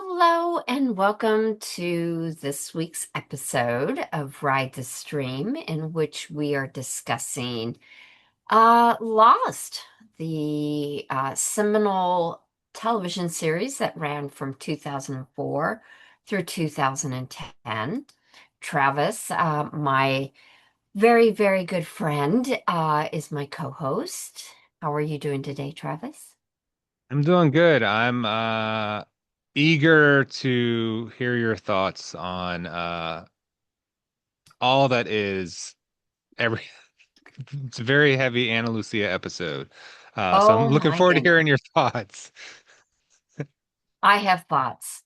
Hello and welcome to this week's episode of Ride the Stream, in which we are discussing Lost, the seminal television series that ran from 2004 through 2010. Travis, my very, very good friend, is my co-host. How are you doing today, Travis? I'm doing good. I'm eager to hear your thoughts on all that is every it's a very heavy Ana Lucia episode. So I'm Oh looking my forward to goodness. hearing your thoughts. I have thoughts.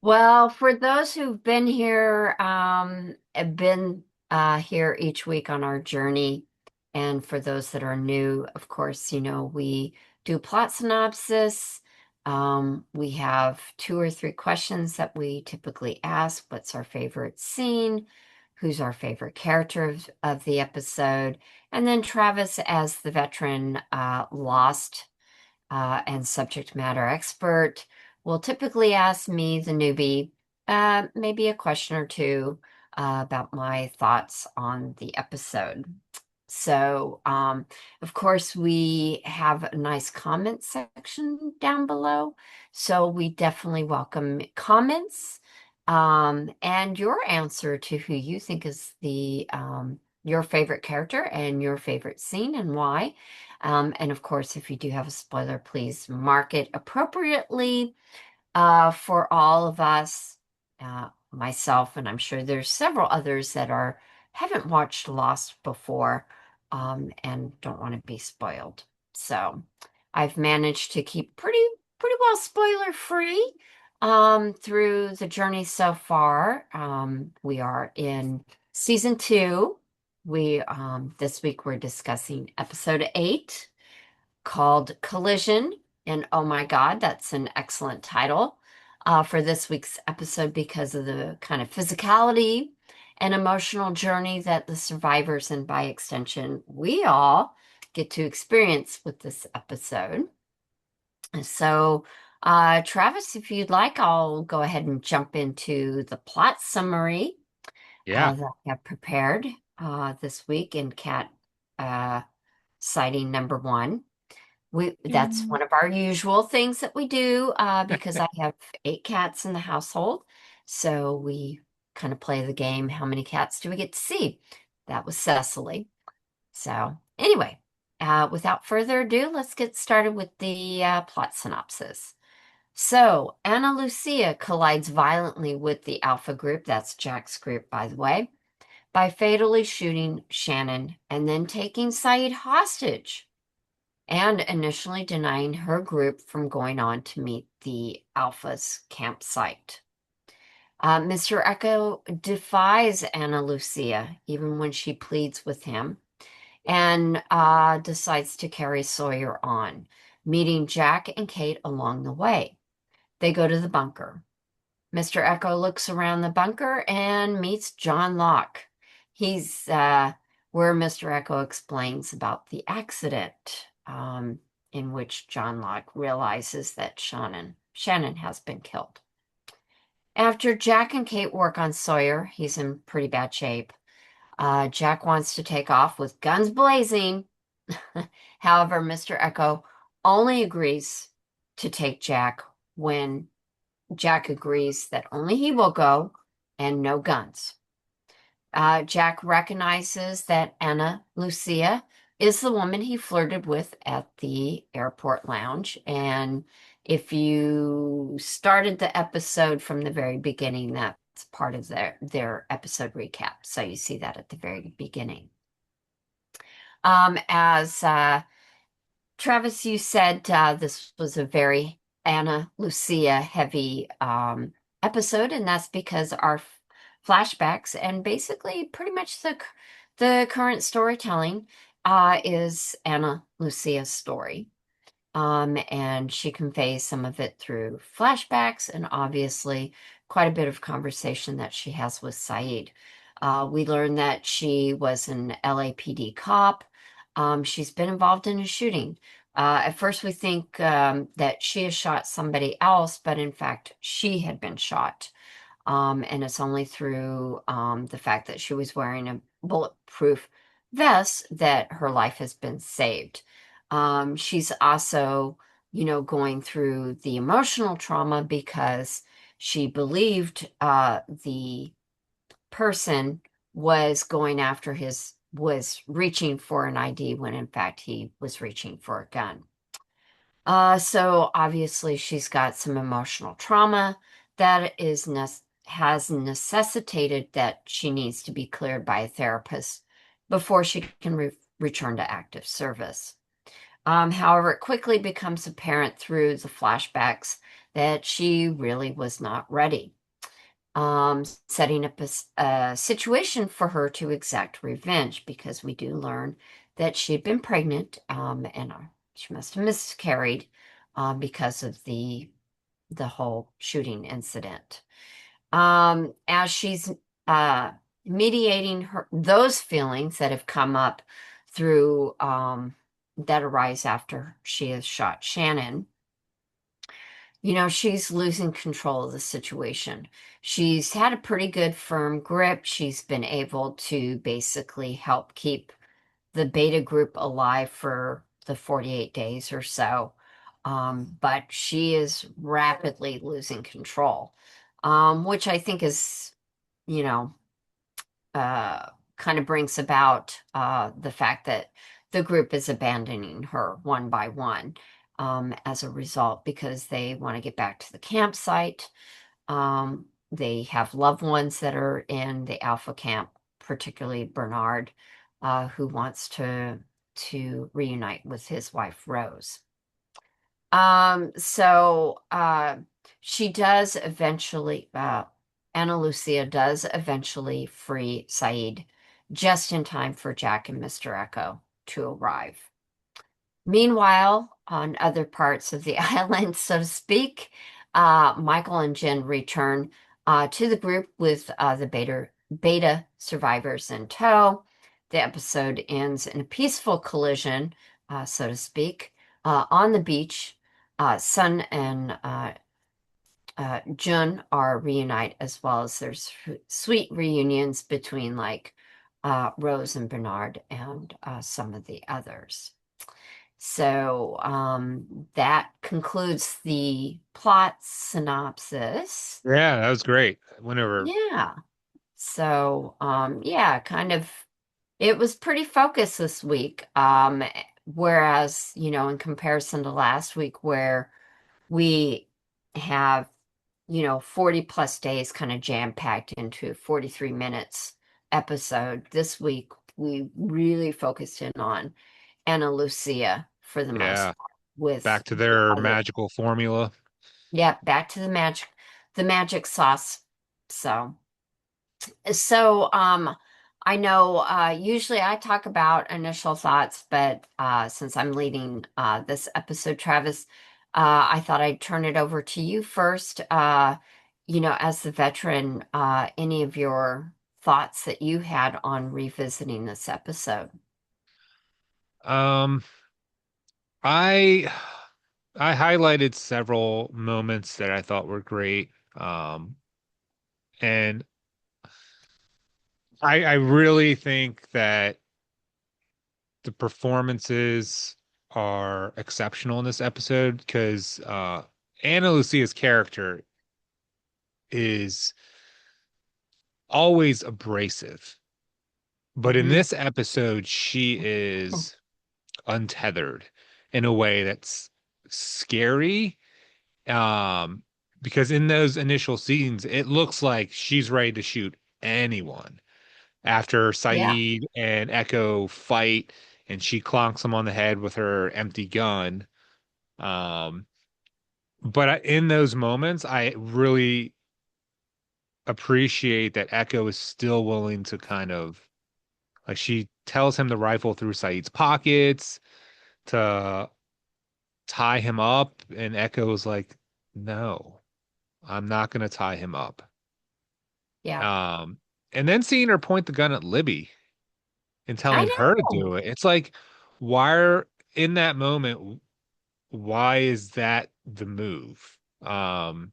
Well, for those who've been here, have been here each week on our journey, and for those that are new, of course, we do plot synopsis. We have two or three questions that we typically ask. What's our favorite scene? Who's our favorite character of the episode? And then Travis, as the veteran Lost and subject matter expert, will typically ask me, the newbie, maybe a question or two about my thoughts on the episode. So, of course, we have a nice comment section down below. So we definitely welcome comments and your answer to who you think is the your favorite character and your favorite scene and why. And of course, if you do have a spoiler, please mark it appropriately for all of us, myself, and I'm sure there's several others that are haven't watched Lost before and don't want to be spoiled. So I've managed to keep pretty well spoiler free through the journey so far. We are in season two. We this week we're discussing episode 8 called Collision. And oh my God, that's an excellent title for this week's episode because of the kind of physicality and emotional journey that the survivors, and by extension, we all get to experience with this episode. So, Travis, if you'd like, I'll go ahead and jump into the plot summary Yeah. that I have prepared this week in cat sighting number one. That's Mm. one of our usual things that we do because I have 8 cats in the household. So we kind of play the game, how many cats do we get to see? That was Cecily. So anyway, without further ado, let's get started with the plot synopsis. So Anna Lucia collides violently with the Alpha group, that's Jack's group, by the way, by fatally shooting Shannon and then taking Saeed hostage and initially denying her group from going on to meet the Alpha's campsite. Mr. Echo defies Ana Lucia even when she pleads with him and decides to carry Sawyer on, meeting Jack and Kate along the way. They go to the bunker. Mr. Echo looks around the bunker and meets John Locke. He's where Mr. Echo explains about the accident in which John Locke realizes that Shannon has been killed. After Jack and Kate work on Sawyer, he's in pretty bad shape. Jack wants to take off with guns blazing. However, Mr. Echo only agrees to take Jack when Jack agrees that only he will go and no guns. Jack recognizes that Anna Lucia is the woman he flirted with at the airport lounge. And if you started the episode from the very beginning, that's part of their episode recap. So you see that at the very beginning. As Travis, you said this was a very Anna Lucia heavy episode, and that's because our flashbacks and basically pretty much the current storytelling is Anna Lucia's story. And she conveys some of it through flashbacks and obviously quite a bit of conversation that she has with Saeed. We learn that she was an LAPD cop. She's been involved in a shooting At first, we think that she has shot somebody else, but in fact, she had been shot. And it's only through the fact that she was wearing a bulletproof vest that her life has been saved. She's also, going through the emotional trauma because she believed the person was reaching for an ID when in fact he was reaching for a gun. So obviously she's got some emotional trauma that has necessitated that she needs to be cleared by a therapist before she can return to active service. However, it quickly becomes apparent through the flashbacks that she really was not ready, setting up a situation for her to exact revenge because we do learn that she had been pregnant, and she must have miscarried because of the whole shooting incident. As she's uh, mediating those feelings that have come up through that arise after she has shot Shannon, she's losing control of the situation. She's had a pretty good firm grip. She's been able to basically help keep the beta group alive for the 48 days or so. But she is rapidly losing control, which I think is, you know, kind of brings about the fact that the group is abandoning her one by one as a result because they want to get back to the campsite. They have loved ones that are in the Alpha camp, particularly Bernard, who wants to reunite with his wife Rose. So she does eventually, Ana Lucia does eventually free Saeed just in time for Jack and Mr. Echo to arrive. Meanwhile, on other parts of the island, so to speak, Michael and Jen return to the group with the beta survivors in tow. The episode ends in a peaceful collision, so to speak, on the beach. Sun and Jun are reunite as well as there's sweet reunions between like Rose and Bernard and some of the others. So that concludes the plot synopsis. Yeah, that was great. Whenever, Yeah. So yeah, kind of it was pretty focused this week. Whereas, in comparison to last week where we have, 40 plus days kind of jam-packed into 43 minutes episode, this week we really focused in on Ana Lucia for the most yeah, part with back to their other, magical formula. yeah, back to the magic sauce. So I know usually I talk about initial thoughts, but since I'm leading this episode, Travis, I thought I'd turn it over to you first. As the veteran, any of your thoughts that you had on revisiting this episode? Um, I I highlighted several moments that I thought were great. And I really think that the performances are exceptional in this episode because Ana Lucia's character is always abrasive. But in Hmm. this episode, she is untethered in a way that's scary. Um, because in those initial scenes, it looks like she's ready to shoot anyone. After Yeah, Saeed and Echo fight and she clonks him on the head with her empty gun. Um, but in those moments, I really appreciate that Echo is still willing to kind of like she tells him to rifle through Saeed's pockets to tie him up, and Echo's like, no, I'm not gonna tie him up. yeah. Um, and then seeing her point the gun at Libby and I telling her to know. do it, it's like, why are in that moment? why is that the move? And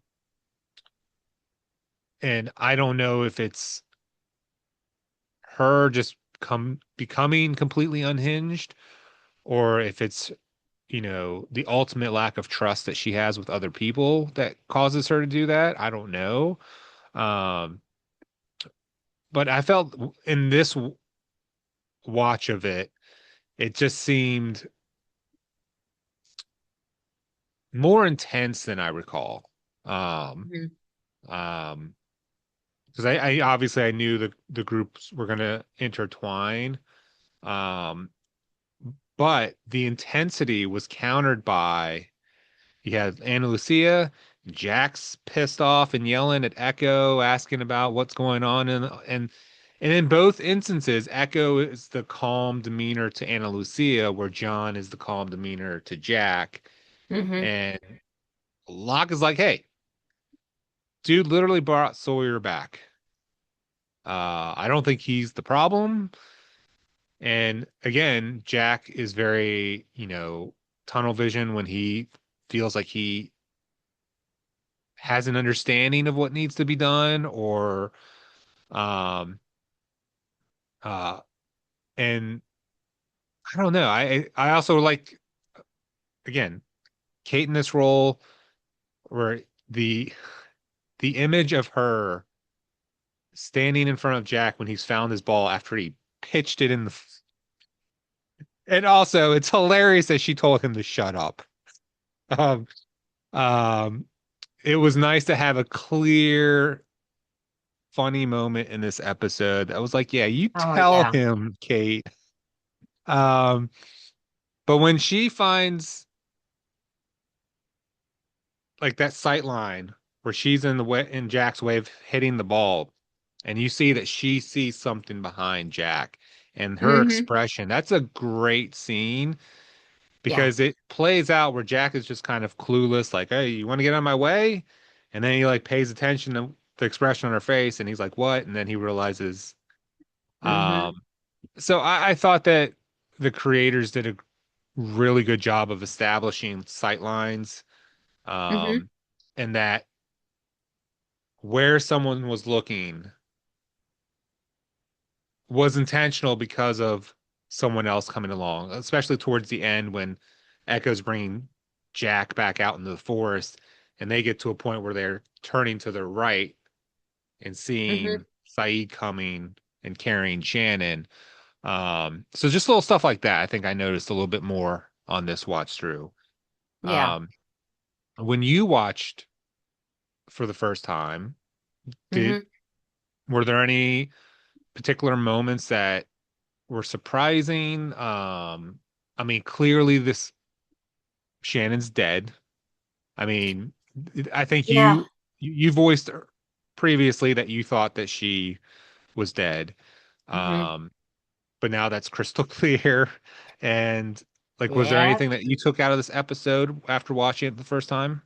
I don't know if it's her just come becoming completely unhinged or if it's, the ultimate lack of trust that she has with other people that causes her to do that. I don't know. Um, but I felt in this watch of it, it just seemed more intense than I recall. Um, Mhm. um, because I obviously I knew the groups were gonna intertwine. Um, but the intensity was countered by you had Ana Lucia, Jack's pissed off and yelling at Echo, asking about what's going on, and in both instances, Echo is the calm demeanor to Ana Lucia, where John is the calm demeanor to Jack. Hmm. And Locke is like, "Hey, dude, literally brought Sawyer back. I don't think he's the problem." And again, Jack is very, tunnel vision when he feels like he has an understanding of what needs to be done or um uh and I don't know. I also like again Kate in this role where the image of her standing in front of Jack when he's found his ball after he pitched it in the and also it's hilarious that she told him to shut up. Um um it was nice to have a clear funny moment in this episode that was like, yeah, you Oh tell yeah. him, Kate. Um But when she finds like that sight line where she's in the way in Jack's wave hitting the ball, and you see that she sees something behind Jack and her Hmm. expression, that's a great scene Yeah. because it plays out where Jack is just kind of clueless, like, hey, you want to get on my way? And then he like pays attention to the expression on her face and he's like, what? And then he realizes, Hmm. um, so I thought that the creators did a really good job of establishing sight lines Hmm. um, and that where someone was looking was intentional because of someone else coming along, especially towards the end when Echo's bringing Jack back out into the forest, and they get to a point where they're turning to their right and Hmm. seeing Saeed coming and carrying Shannon. So just little stuff like that, I think I noticed a little bit more on this watch through. Yeah. Um, when you watched for the first time, did Hmm. were there any particular moments that were surprising? I mean, clearly this Shannon's dead. I mean, I think Yeah. you voiced previously that you thought that she was dead. Hmm. Um, but now that's crystal clear. And like, was there Yeah. anything that you took out of this episode after watching it the first time?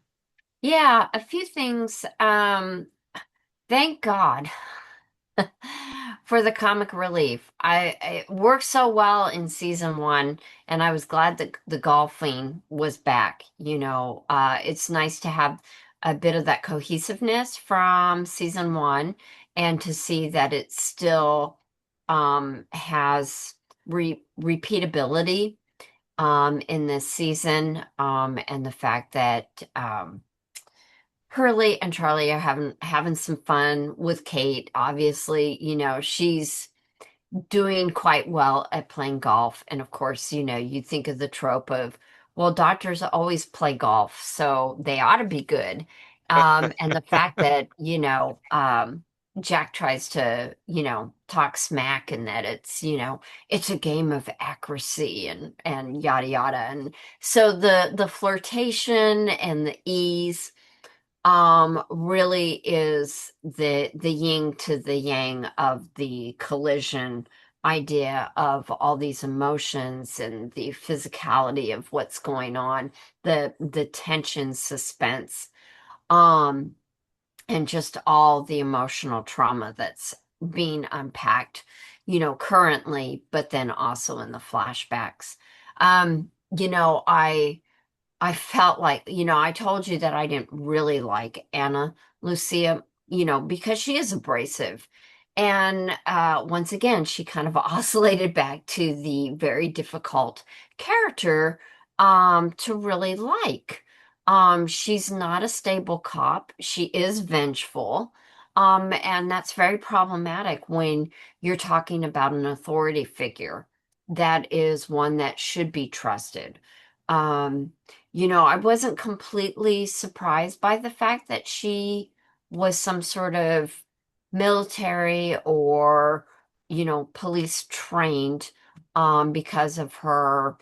Yeah. A few things. Thank God for the comic relief. It worked so well in season one, and I was glad that the golfing was back. It's nice to have a bit of that cohesiveness from season one, and to see that it still has repeatability in this season, and the fact that Hurley and Charlie are having some fun with Kate. Obviously, she's doing quite well at playing golf. And of course, you think of the trope of, well, doctors always play golf, so they ought to be good. And the fact that, Jack tries to, talk smack and that it's a game of accuracy and yada yada. And so the flirtation and the ease really is the yin to the yang of the collision idea of all these emotions and the physicality of what's going on, the tension, suspense, um, and just all the emotional trauma that's being unpacked, currently, but then also in the flashbacks. I I felt like, I told you that I didn't really like Anna Lucia, because she is abrasive. And once again, she kind of oscillated back to the very difficult character to really like. She's not a stable cop. She is vengeful. And that's very problematic when you're talking about an authority figure that is one that should be trusted. Um, I wasn't completely surprised by the fact that she was some sort of military or, police trained, because of her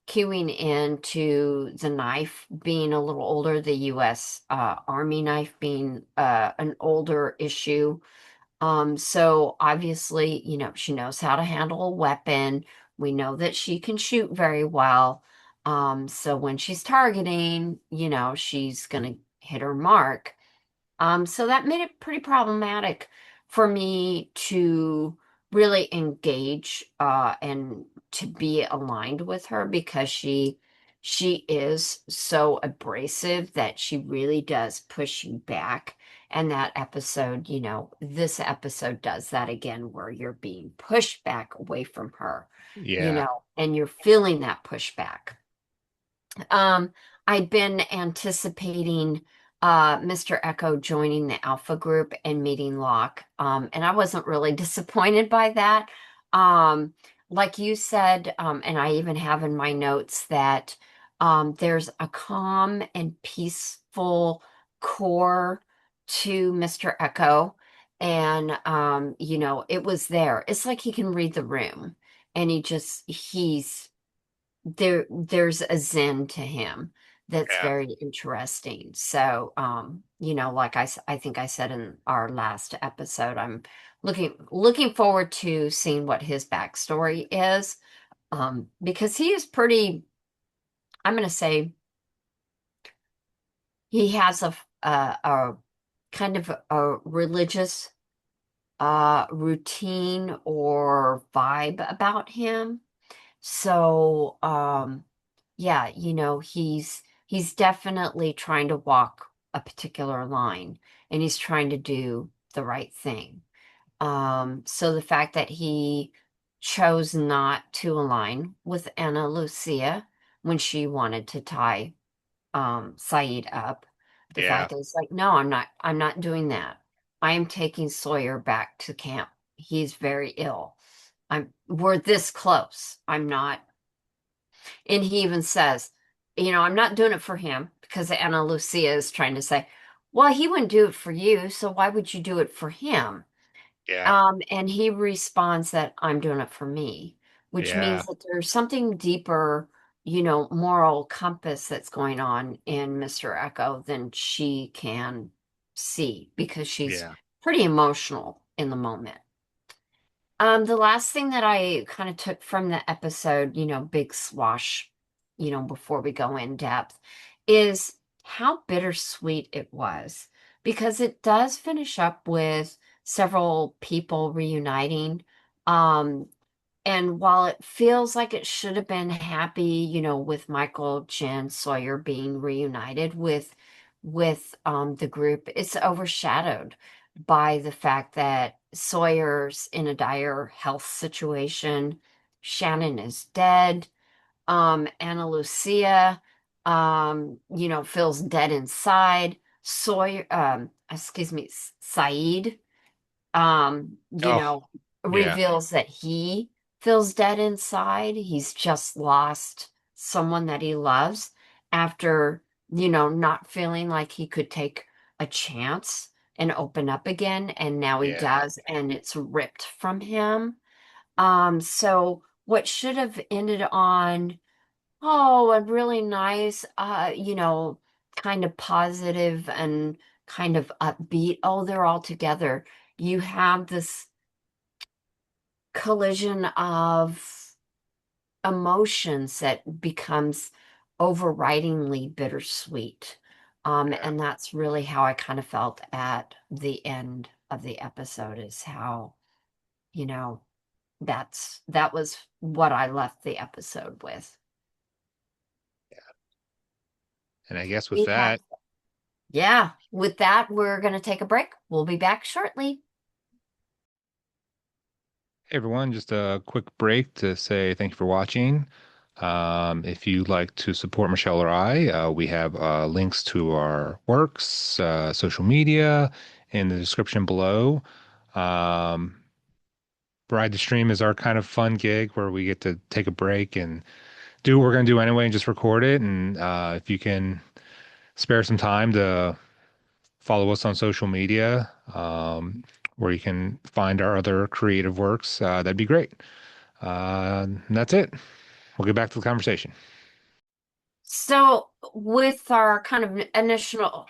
queuing into the knife being a little older, the U.S. Army knife being an older issue. So obviously, she knows how to handle a weapon. We know that she can shoot very well. So when she's targeting, she's gonna hit her mark. So that made it pretty problematic for me to really engage and to be aligned with her because she is so abrasive that she really does push you back. And that episode, this episode does that again, where you're being pushed back away from her, Yeah. and you're feeling that pushback. Um, I'd been anticipating Mr. Echo joining the Alpha group and meeting Locke, and I wasn't really disappointed by that. Um, like you said, and I even have in my notes that there's a calm and peaceful core to Mr. Echo, and it was there. It's like he can read the room, and he's there's a zen to him that's Yeah. very interesting. So, like I think I said in our last episode, I'm looking forward to seeing what his backstory is, because he is pretty, I'm going to say he has a kind of a religious routine or vibe about him. So, yeah, he's definitely trying to walk a particular line and he's trying to do the right thing. So the fact that he chose not to align with Anna Lucia when she wanted to tie Saeed up, the Yeah. fact that it's like, no, I'm not doing that. I am taking Sawyer back to camp. He's very ill. We're this close. I'm not. And he even says, I'm not doing it for him because Ana Lucia is trying to say, well, he wouldn't do it for you, so why would you do it for him? Yeah. And he responds that I'm doing it for me, which means Yeah. that there's something deeper, moral compass that's going on in Mr. Echo than she can see because she's Yeah. pretty emotional in the moment. The last thing that I kind of took from the episode, big swash, before we go in depth, is how bittersweet it was because it does finish up with several people reuniting. Um, and while it feels like it should have been happy, with Michael, Jen, Sawyer being reunited with the group, it's overshadowed by the fact that Sawyer's in a dire health situation. Shannon is dead. Anna Lucia, feels dead inside. Sawyer, excuse me, Saeed Oh, yeah. reveals that he feels dead inside. He's just lost someone that he loves after, not feeling like he could take a chance and open up again. And now he Yeah. does, and it's ripped from him. So what should have ended on, oh, a really nice, kind of positive and kind of upbeat, oh, they're all together. You have this collision of emotions that becomes overridingly bittersweet. Yeah. And that's really how I kind of felt at the end of the episode is how, you know, that was what I left the episode with. And I guess with We have, that, yeah, with that, we're going to take a break. We'll be back shortly. hey everyone, just a quick break to say thank you for watching. If you'd like to support Michelle or I, we have links to our works, social media in the description below. Um, Ride the Stream is our kind of fun gig where we get to take a break and do what we're going to do anyway and just record it. And if you can spare some time to follow us on social media, where you can find our other creative works, that'd be great. And that's it. We'll get back to the conversation. So, with our kind of initial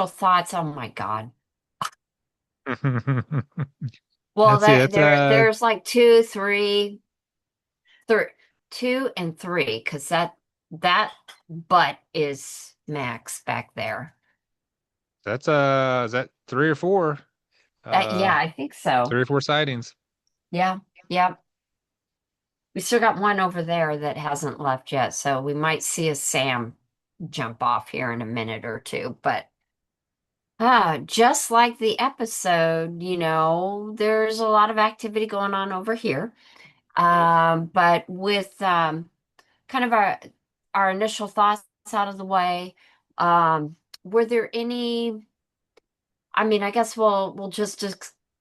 thoughts, oh my God. Well, That's it. that That's there's like two, three, two and three, because that butt is Max back there. is that three or four? Yeah, I think so. 3 or 4 sightings. Yeah, yeah. We still got one over there that hasn't left yet, so we might see a Sam jump off here in a minute or two. But just like the episode, there's a lot of activity going on over here. But with kind of our initial thoughts out of the way, were there any? I mean, I guess we'll just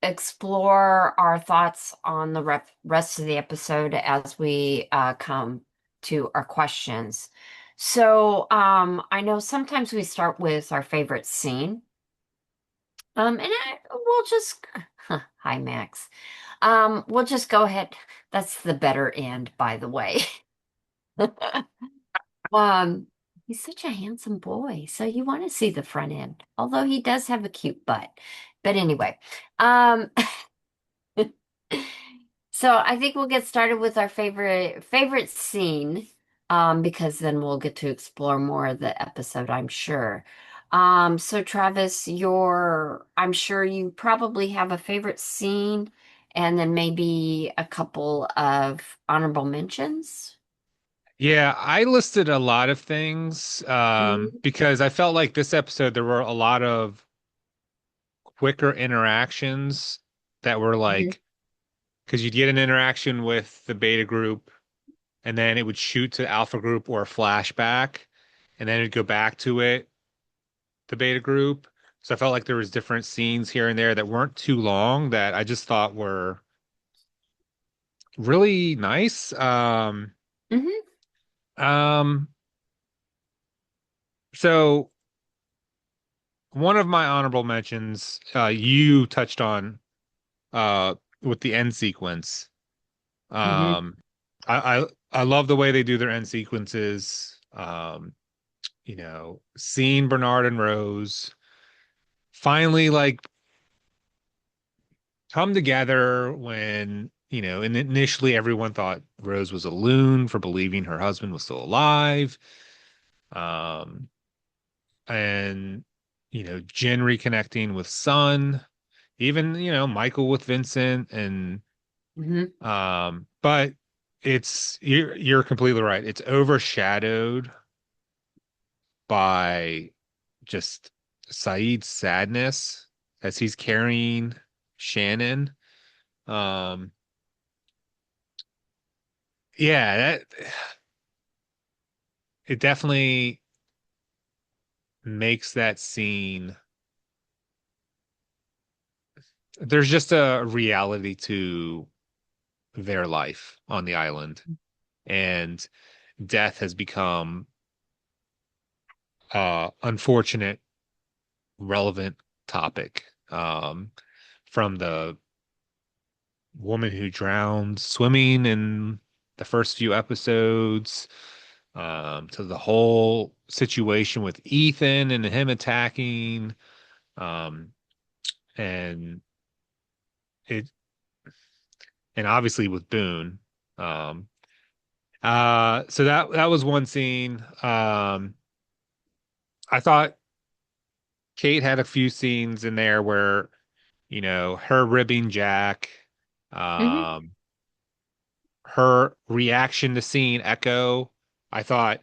explore our thoughts on the rest of the episode as we come to our questions. So, I know sometimes we start with our favorite scene. We'll just hi Max. We'll just go ahead. That's the better end, by the way. Um, he's such a handsome boy, so you want to see the front end, although he does have a cute butt. But anyway, um, so I think we'll get started with our favorite scene, because then we'll get to explore more of the episode, I'm sure. So Travis, I'm sure you probably have a favorite scene, and then maybe a couple of honorable mentions. Yeah, I listed a lot of things Hmm. because I felt like this episode there were a lot of quicker interactions that were Hmm. like because you'd get an interaction with the beta group and then it would shoot to alpha group or a flashback and then it'd go back to it, the beta group. So I felt like there was different scenes here and there that weren't too long that I just thought were really nice. Hmm. Um, so one of my honorable mentions, you touched on with the end sequence. Hmm. Um, I love the way they do their end sequences. Seeing Bernard and Rose finally like come together when, and initially everyone thought Rose was a loon for believing her husband was still alive. Um, and Jen reconnecting with Sun, even, Michael with Vincent and Hmm. but you're completely right. It's overshadowed by just Saeed's sadness as he's carrying Shannon. Um, yeah, that it definitely makes that scene. There's just a reality to their life on the island, and death has become unfortunate, relevant topic. From the woman who drowned swimming in the first few episodes, to the whole situation with Ethan and him attacking, um, and it, and obviously with Boone. Um, so that was one scene. I thought Kate had a few scenes in there where, her ribbing Jack, Hmm. um, her reaction to seeing Echo. I thought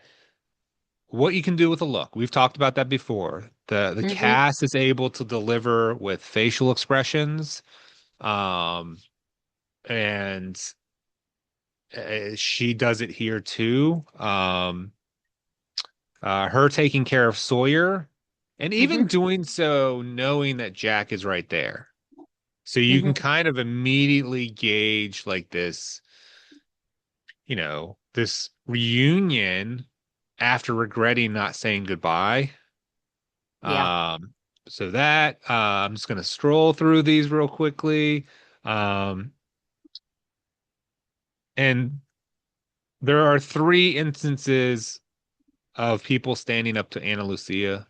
what you can do with a look. We've talked about that before. The Mm-hmm. cast is able to deliver with facial expressions, um, and she does it here too. Her taking care of Sawyer, and even Mm-hmm. doing so knowing that Jack is right there. So you can Mm-hmm. kind of immediately gauge like this reunion after regretting not saying goodbye. Yeah. Um, so that I'm just gonna scroll through these real quickly. Um, and there are three instances of people standing up to Ana Lucia.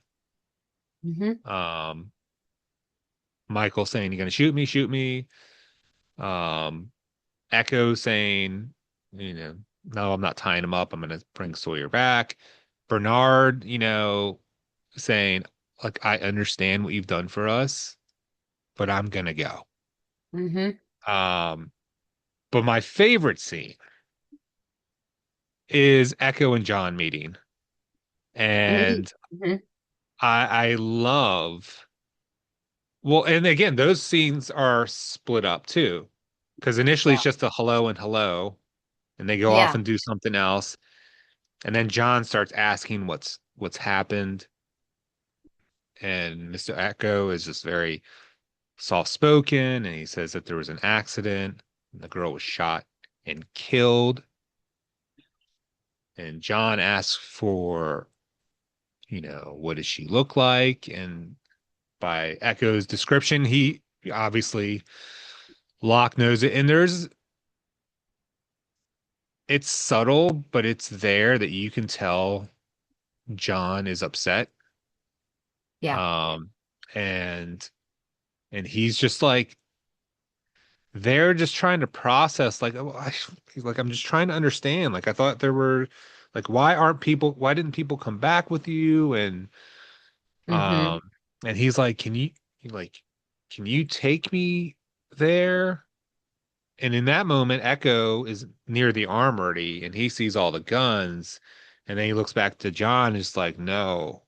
Mm-hmm. Um, Michael saying, "You're gonna shoot me, shoot me." Um, Echo saying, "No, I'm not tying him up. I'm gonna bring Sawyer back." Bernard, saying, like, I understand what you've done for us, but I'm gonna go. Mm-hmm. Um, but my favorite scene is Echo and John meeting. And Mm-hmm. I love, well, and again, those scenes are split up too. Because initially Yeah. it's just a hello and hello, and they go off Yeah. and do something else. And then John starts asking what's happened. And Mr. Echo is just very soft spoken, and he says that there was an accident and the girl was shot and killed. And John asks for, what does she look like? And by Echo's description, he obviously Locke knows it. And it's subtle, but it's there that you can tell John is upset. Yeah. Um, and and he's just like they're just trying to process like he's like I'm just trying to understand. Like I thought there were like why didn't people come back with you? Mm-hmm. Um and he's like, can you take me there? And in that moment, Echo is near the armory and he sees all the guns. And then he looks back to John and is like, no,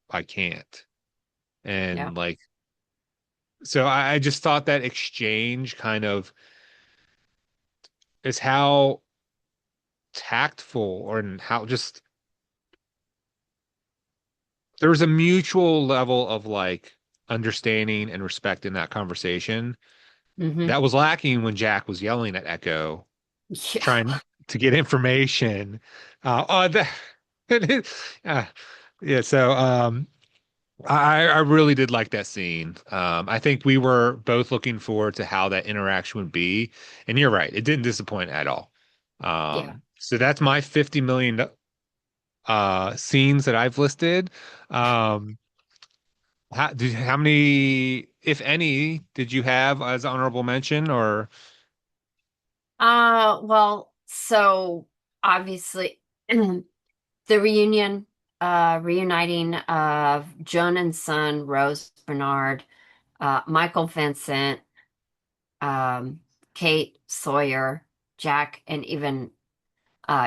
I can't. Yeah. And like, so I just thought that exchange kind of is how tactful or and how just there was a mutual level of like understanding and respect in that conversation Mm-hmm. that was lacking when Jack was yelling at Echo, Yeah. trying to get information. Oh, uh, yeah. So, I really did like that scene. I think we were both looking forward to how that interaction would be, and you're right, it didn't disappoint at all. Yeah. So that's my 50 million scenes that I've listed. Um, how many, if any, did you have as honorable mention or Well, so obviously the reunion, reuniting of Joan and Son, Rose Bernard, Michael Vincent, um, Kate Sawyer, Jack, and even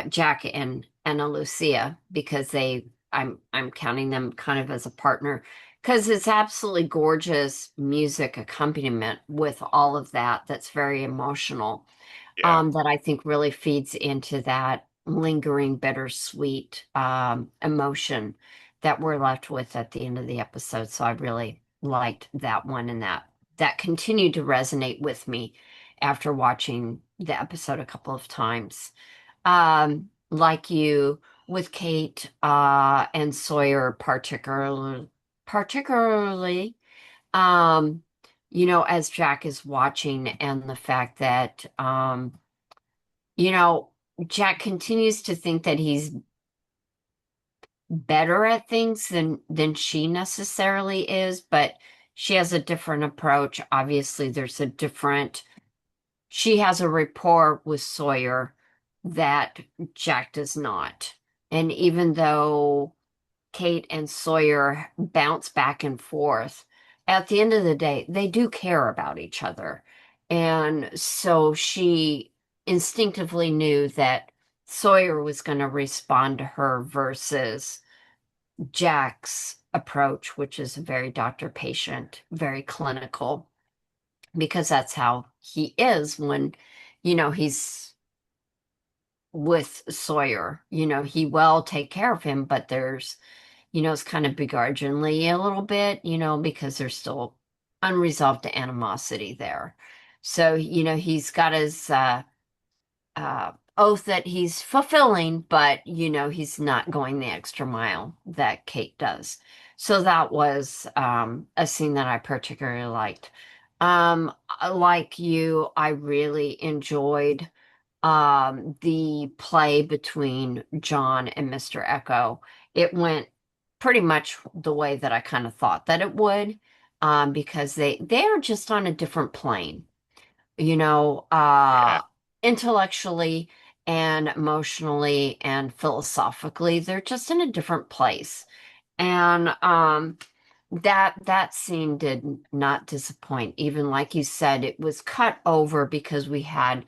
Jack and Ana Lucia because I'm counting them kind of as a partner because it's absolutely gorgeous music accompaniment with all of that that's very emotional, yeah, that I think really feeds into that lingering bittersweet emotion that we're left with at the end of the episode. So I really liked that one, and that continued to resonate with me after watching the episode a couple of times. Like you with Kate and Sawyer particularly, um, as Jack is watching and the fact that you know, Jack continues to think that he's better at things than she necessarily is, but she has a different approach. Obviously, she has a rapport with Sawyer that Jack does not. And even though Kate and Sawyer bounce back and forth, at the end of the day, they do care about each other. And so she instinctively knew that Sawyer was going to respond to her versus Jack's approach, which is very doctor-patient, very clinical, because that's how he is when, he's with Sawyer. He will take care of him, but it's kind of begrudgingly a little bit, because there's still unresolved animosity there. So, he's got his oath that he's fulfilling, but he's not going the extra mile that Kate does. So that was a scene that I particularly liked. Like you, I really enjoyed the play between John and Mr. Echo. It went pretty much the way that I kind of thought that it would, because they are just on a different plane, you know, uh, Yeah. intellectually and emotionally and philosophically. They're just in a different place. And that scene did not disappoint. Even like you said, it was cut over because we had,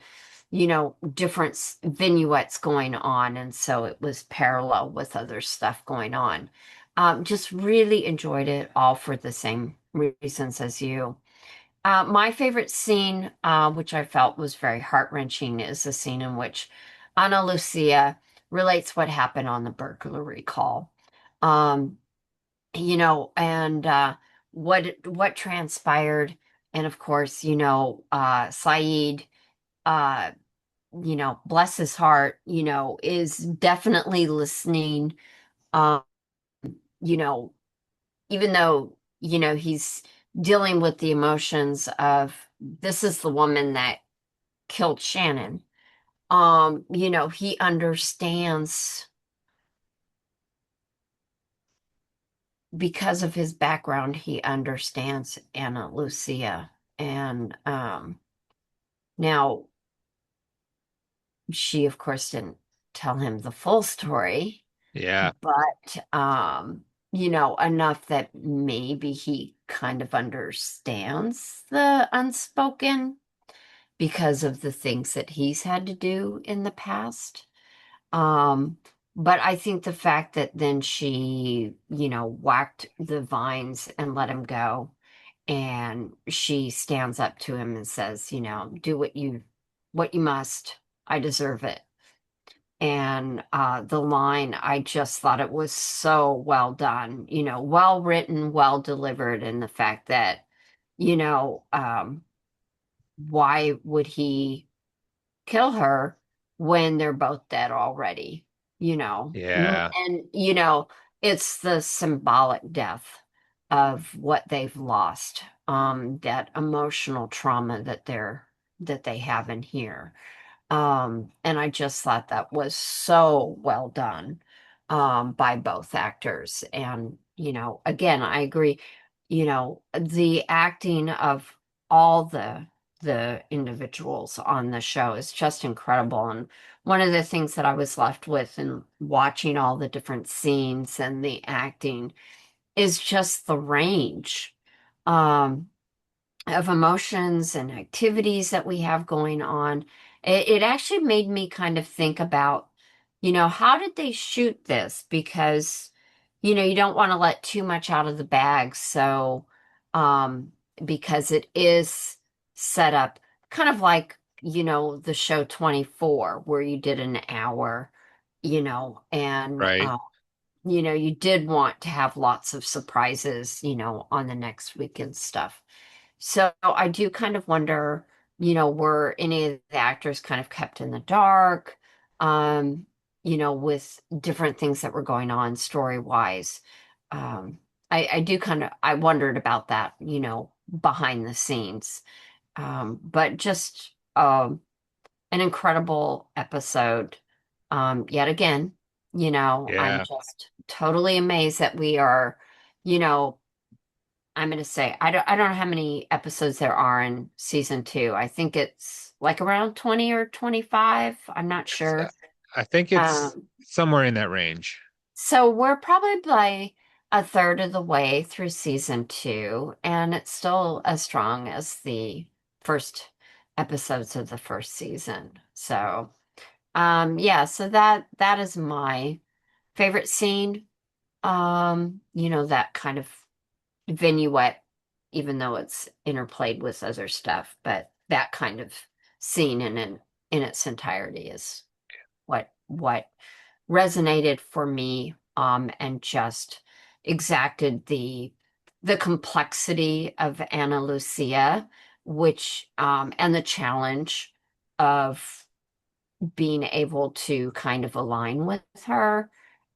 different vignettes going on, and so it was parallel with other stuff going on. Just really enjoyed it all for the same reasons as you. My favorite scene, which I felt was very heart-wrenching, is the scene in which Ana Lucia relates what happened on the burglary call. Um, and what transpired. And of course, Saeed, uh, bless his heart, is definitely listening. Um, you know, even though, he's dealing with the emotions of this is the woman that killed Shannon. He understands because of his background, he understands Anna Lucia. And now she, of course, didn't tell him the full story, Yeah. but enough that maybe he kind of understands the unspoken because of the things that he's had to do in the past. Um, but I think the fact that then she, whacked the vines and let him go, and she stands up to him and says, do what you must. I deserve it. And the line, I just thought it was so well done, well written, well delivered, and the fact that, you know, um, why would he kill her when they're both dead already, Yeah. And, it's the symbolic death of what they've lost, that emotional trauma that they have in here. And I just thought that was so well done, by both actors. And, again, I agree, the acting of all the individuals on the show is just incredible. And one of the things that I was left with in watching all the different scenes and the acting is just the range. Um, of emotions and activities that we have going on. It actually made me kind of think about, how did they shoot this? Because, you don't want to let too much out of the bag. So, because it is set up kind of like, the show 24, where you did an hour, and, Right. you did want to have lots of surprises, on the next weekend stuff. So I do kind of wonder, were any of the actors kind of kept in the dark, um, with different things that were going on story-wise. Um, I do I wondered about that, behind the scenes. But just an incredible episode. Yet again, I'm Yeah. just totally amazed that we are, you know, I'm going to say I don't know how many episodes there are in season 2. I think it's like around 20 or 25. I'm not sure. I think it's Um, somewhere in that range. so we're probably by a third of the way through season 2, and it's still as strong as the first episodes of the first season. So, yeah, so that is my favorite scene. That kind of vignette, even though it's interplayed with other stuff, but that kind of scene in its entirety is what resonated for me, and just exacted the complexity of Ana Lucia, which and the challenge of being able to kind of align with her,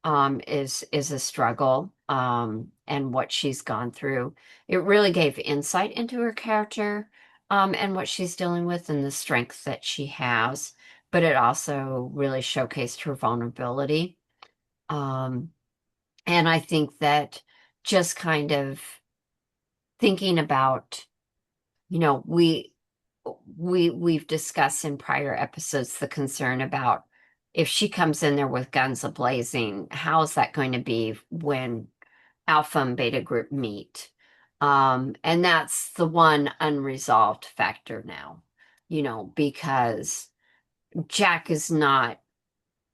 is a struggle, and what she's gone through. It really gave insight into her character, and what she's dealing with and the strength that she has, but it also really showcased her vulnerability. Um, and I think that just kind of thinking about, you know, we've discussed in prior episodes the concern about if she comes in there with guns a-blazing, how's that going to be when Alpha and Beta group meet? And that's the one unresolved factor now, because Jack is not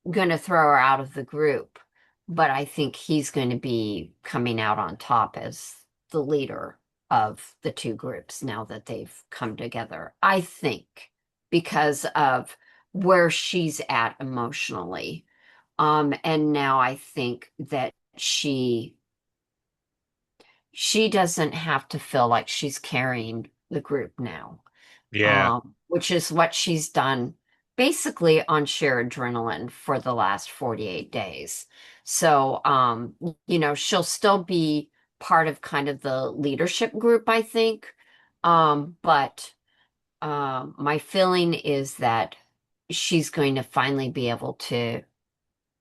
going to throw her out of the group, but I think he's going to be coming out on top as the leader of the two groups now that they've come together. I think because of where she's at emotionally. And now I think that she doesn't have to feel like she's carrying the group now, Yeah. which is what she's done basically on sheer adrenaline for the last 48 days. So, she'll still be part of kind of the leadership group, I think. But my feeling is that she's going to finally be able to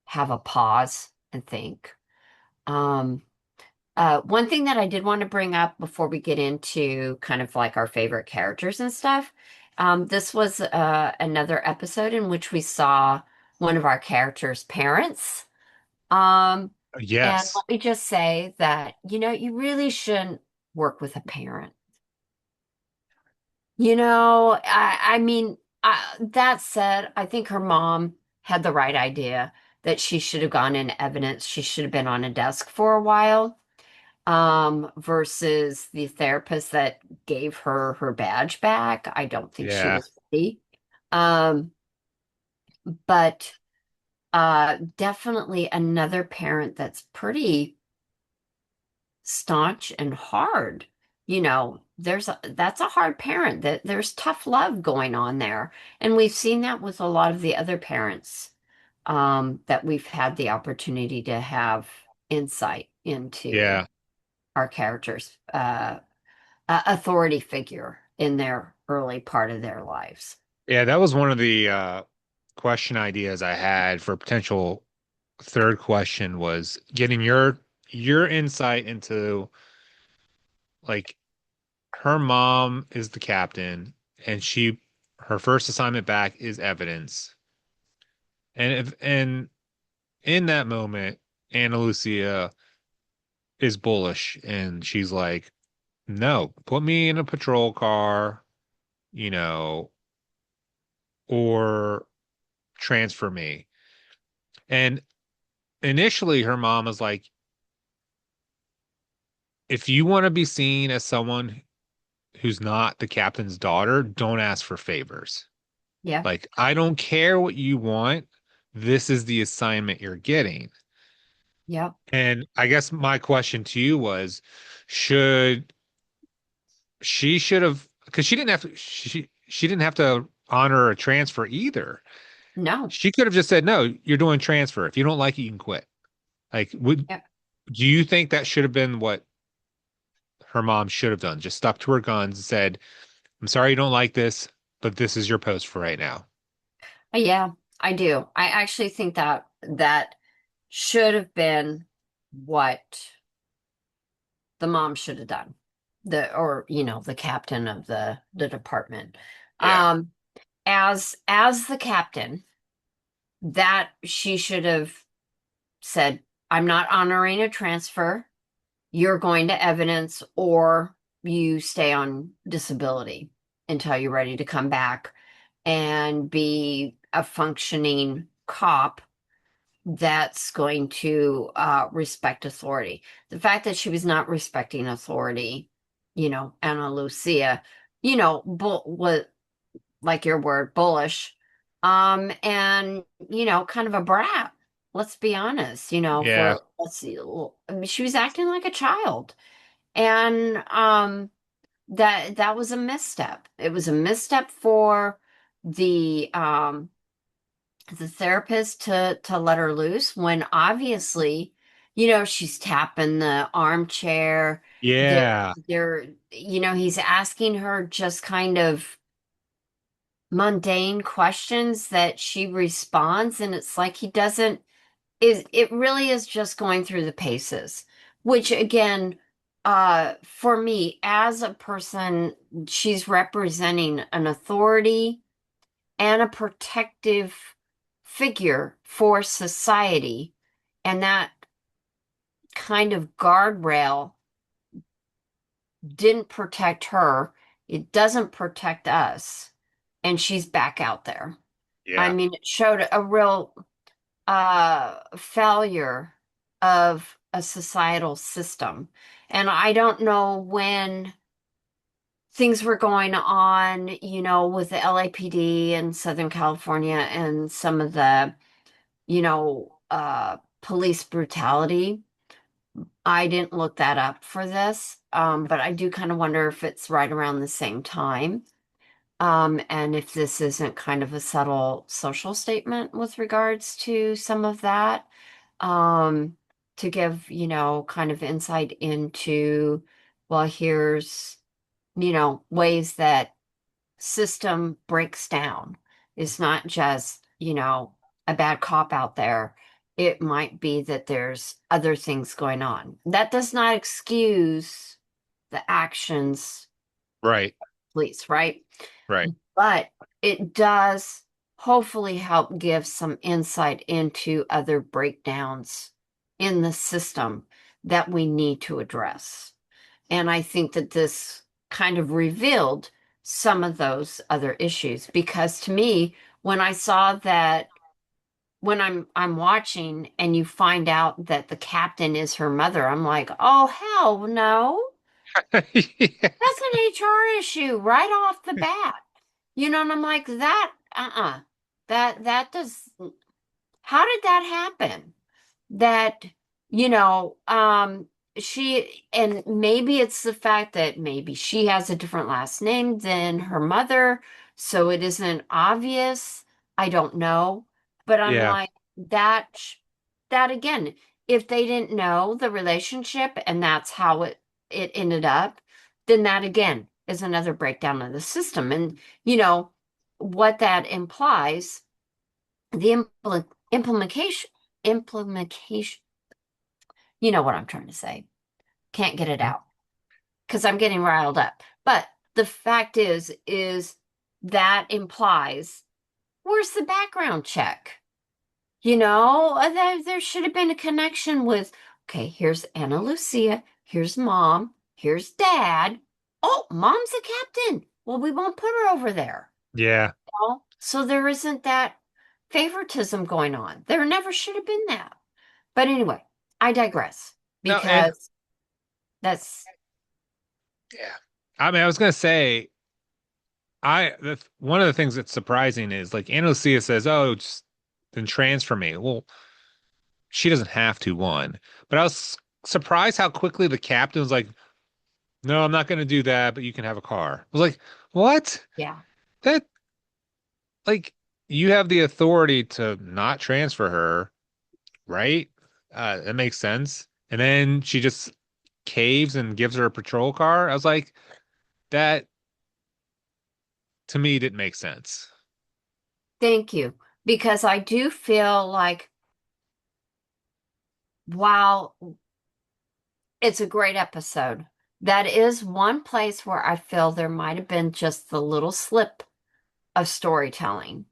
have a pause and think. Um, one thing that I did want to bring up before we get into kind of like our favorite characters and stuff, this was another episode in which we saw one of our characters' parents. Um, and Yes. let me just say that, you really shouldn't work with a parent. I mean, that said, I think her mom had the right idea that she should have gone in evidence. She should have been on a desk for a while, versus the therapist that gave her her badge back. I don't think she Yeah. was ready. Um, but definitely another parent that's pretty staunch and hard. That's a hard parent. That there's tough love going on there. And we've seen that with a lot of the other parents, that we've had the opportunity to have insight into Yeah. our characters' authority figure in their early part of their lives. Yeah, that was one of the question ideas I had for a potential third question was getting your insight into like her mom is the captain and her first assignment back is evidence. And in that moment, Anna Lucia is bullish and she's like, "No, put me in a patrol car, you know, or transfer me." And initially her mom was like, "If you want to be seen as someone who's not the captain's daughter, don't ask for favors. Yeah, Like, I don't care what you want. This is the assignment you're getting." yep, And I guess my question to you was, should she should have because she didn't have to honor a transfer either. no, She could have just said, "No, you're doing transfer. If you don't like it, you can quit." Like, yep. do you think that should have been what her mom should have done? Just stuck to her guns and said, "I'm sorry you don't like this, but this is your post for right now." Yeah, I do. I actually think that that should have been what the mom should have done. The captain of the department. Yeah. Um, as the captain, that she should have said, I'm not honoring a transfer. You're going to evidence, or you stay on disability until you're ready to come back and be a functioning cop, that's going to respect authority. The fact that she was not respecting authority, Ana Lucia, was like your word, bullish, and kind of a brat. Let's be honest, Yeah. for let's see, I mean, she was acting like a child, and that was a misstep. It was a misstep for the um the therapist to let her loose when obviously, she's tapping the armchair. They're Yeah. he's asking her just kind of mundane questions that she responds, and it's like he doesn't is it really is just going through the paces, which again, for me as a person, she's representing an authority and a protective figure for society. And that kind of guardrail didn't protect her. It doesn't protect us. And she's back out there. I Yeah. mean, it showed a real failure of a societal system. And I don't know when things were going on, with the LAPD in Southern California and some of the police brutality. I didn't look that up for this, but I do kind of wonder if it's right around the same time, and if this isn't kind of a subtle social statement with regards to some of that, um, to give, kind of insight into, well, here's, ways that system breaks down. It's not just, a bad cop out there. It might be that there's other things going on. That does not excuse the actions, Right. police, right? Right. But it does hopefully help give some insight into other breakdowns in the system that we need to address. And I think that this kind of revealed some of those other issues because to me, when I saw that when I'm watching and you find out that the captain is her mother, I'm like, "Oh hell no. Yeah. That's an HR issue right off the bat." And I'm like, "That that does how did that happen?" That you know she and maybe it's the fact that maybe she has a different last name than her mother, so it isn't obvious. I don't know, but I'm Yeah. like that again, if they didn't know the relationship and that's how it ended up, then that again is another breakdown of the system. And what that implies, the implementation, what I'm trying to say. Can't get it out because I'm getting riled up. But the fact is that implies where's the background check? There should have been a connection with, okay, here's Anna Lucia, here's mom, here's dad. Oh, mom's a captain. Well, we won't put her over there. Yeah. So there isn't that favoritism going on. There never should have been that. But anyway, I digress No, and because that's, yeah. I mean, I was gonna say, one of the things that's surprising is like Anna Lucia says, "Oh, just then transfer me." Well, she doesn't have to, one. But I was surprised how quickly the captain was like, "No, I'm not gonna do that, but you can have a car." I was like, "What? yeah. That like you have the authority to not transfer her, right? That makes sense." And then she just caves and gives her a patrol car. I was like, that to me didn't make sense. Thank you. Because I do feel like while it's a great episode, that is one place where I feel there might have been just the little slip of storytelling.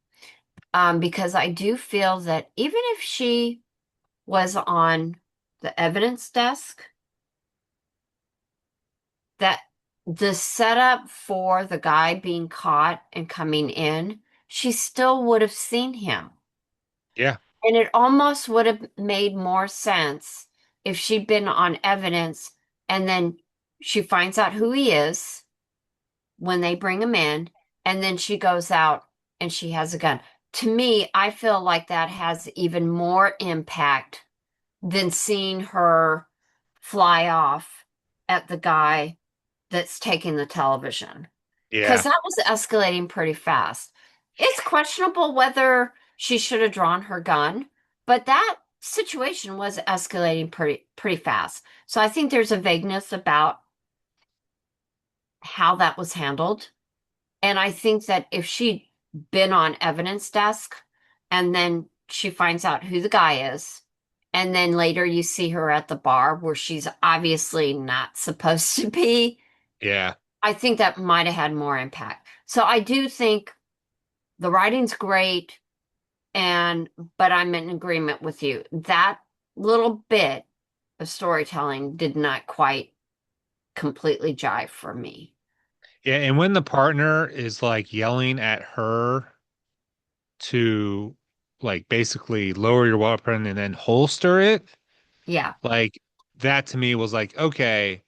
Because I do feel that even if she was on the evidence desk, that the setup for the guy being caught and coming in, she still would have seen him. Yeah. And it almost would have made more sense if she'd been on evidence and then she finds out who he is when they bring him in, and then she goes out and she has a gun. To me, I feel like that has even more impact than seeing her fly off at the guy that's taking the television. Because Yeah. that was escalating pretty fast. It's questionable whether she should have drawn her gun, but that situation was escalating pretty fast. So I think there's a vagueness about how that was handled. And I think that if she'd been on evidence desk and then she finds out who the guy is, and then later you see her at the bar where she's obviously not supposed to be, Yeah. I think that might have had more impact. So I do think the writing's great, and but I'm in agreement with you. That little bit of storytelling did not quite completely jive for me. Yeah, and when the partner is like yelling at her to like basically lower your weapon and then holster it, Yeah, like that to me was like, okay,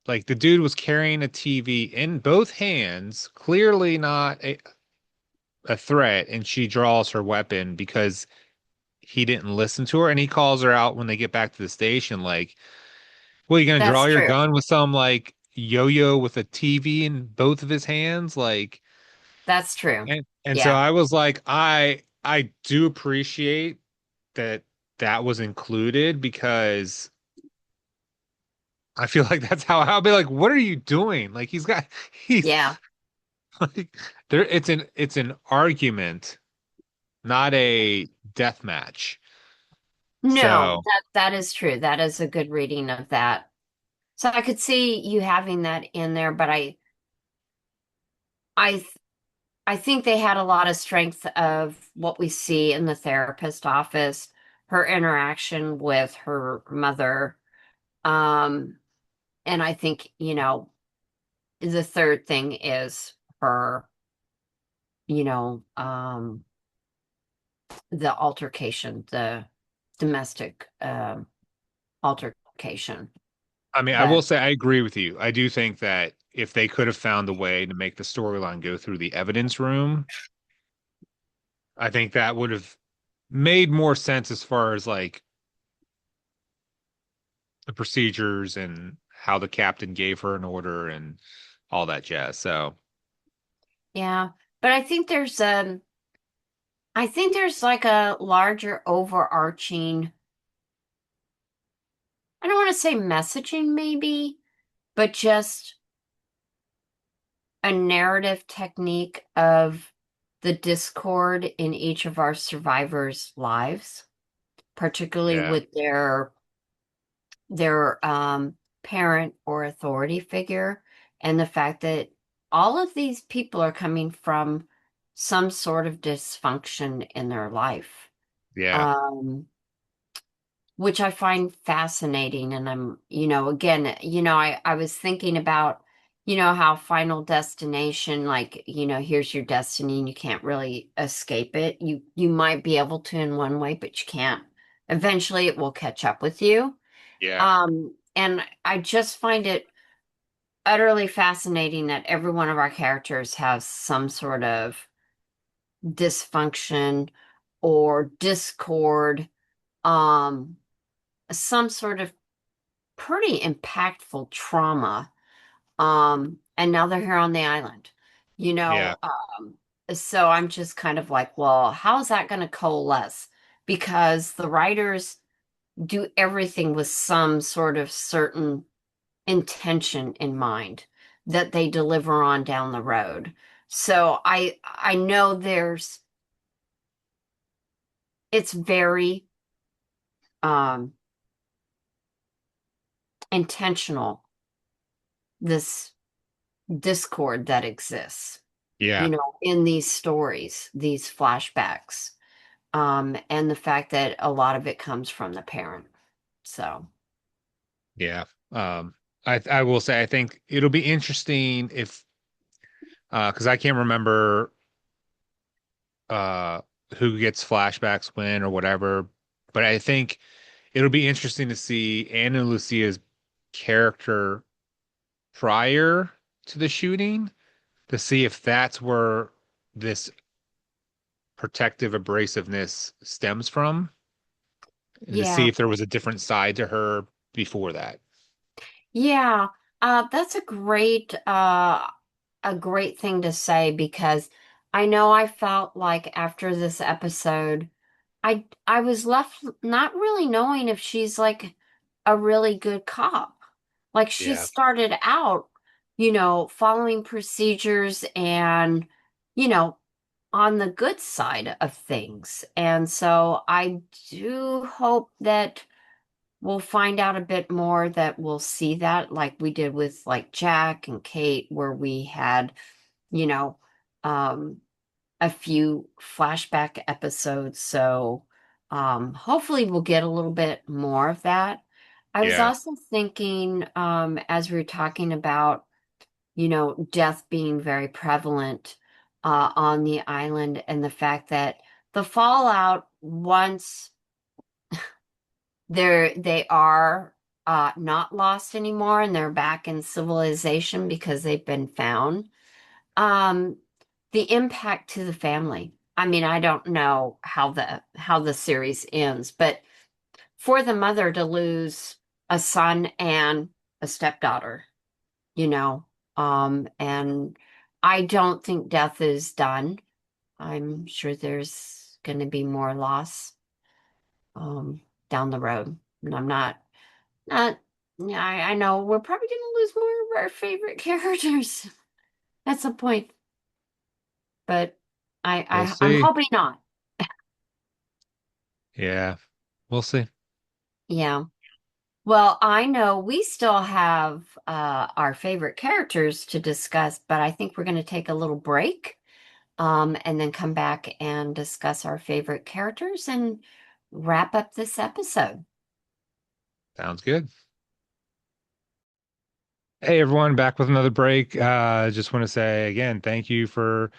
like the dude was carrying a TV in both hands, clearly not a threat, and she draws her weapon because he didn't listen to her, and he calls her out when they get back to the station, like, well, you gonna draw that's your true. gun with some like yo-yo with a TV in both of his hands? Like, That's true. and so Yeah. I was like, I do appreciate that that was included because I feel like that's how I'll be like, what are you doing? Like he's Yeah. like there it's an argument, not a death match. No, So that is true. That is a good reading of that. So I could see you having that in there, but I th- I think they had a lot of strength of what we see in the therapist office, her interaction with her mother. Um, and I think, the third thing is her, you know, um, the altercation, the domestic altercation I mean, I will that say I agree with you. I do think that if they could have found a way to make the storyline go through the evidence room, I think that would have made more sense as far as like the procedures and how the captain gave her an order and all that jazz. So, yeah. But I think there's like a larger overarching, I don't want to say messaging maybe, but just a narrative technique of the discord in each of our survivors' lives, particularly yeah, with their parent or authority figure, and the fact that all of these people are coming from some sort of dysfunction in their life. yeah, Um, which I find fascinating. And again, I was thinking about, how Final Destination, like, here's your destiny and you can't really escape it. You might be able to in one way, but you can't. Eventually it will catch up with you. yeah, And I just find it utterly fascinating that every one of our characters has some sort of dysfunction or discord, um, some sort of pretty impactful trauma. And now they're here on the island, you yeah, know. So I'm just kind of like, well, how's that going to coalesce? Because the writers do everything with some sort of certain intention in mind that they deliver on down the road. So I know it's very um intentional, this discord that exists, yeah, in these stories, these flashbacks, and the fact that a lot of it comes from the parent. So, yeah. I will say I think it'll be interesting if because I can't remember who gets flashbacks when or whatever. But I think it'll be interesting to see Anna Lucia's character prior to the shooting to see if that's where this protective abrasiveness stems from and to see Yeah. if there was a different side to her before that. Yeah. That's a great thing to say because I know I felt like after this episode, I was left not really knowing if she's like a really good cop. Like she Yeah. started out, following procedures and, you know, on the good side of things. And so I do hope that we'll find out a bit more, that we'll see that like we did with like Jack and Kate, where we had, you know, um, a few flashback episodes. So hopefully we'll get a little bit more of that. I was Yeah. also thinking, as we were talking about, death being very prevalent on the island, and the fact that the fallout, once they are not lost anymore and they're back in civilization because they've been found. Um, the impact to the family. I mean, I don't know how the series ends, but for the mother to lose a son and a stepdaughter, you know, and I don't think death is done. I'm sure there's going to be more loss um, down the road. And I'm not, yeah, I know we're probably going to lose more of our favorite characters at some point, but We'll I'm see. hoping not. Yeah. We'll see. Yeah. Well, I know we still have our favorite characters to discuss, but I think we're going to take a little break, and then come back and discuss our favorite characters and wrap up this episode. Sounds good. Hey everyone, back with another break. Just want to say again, thank you for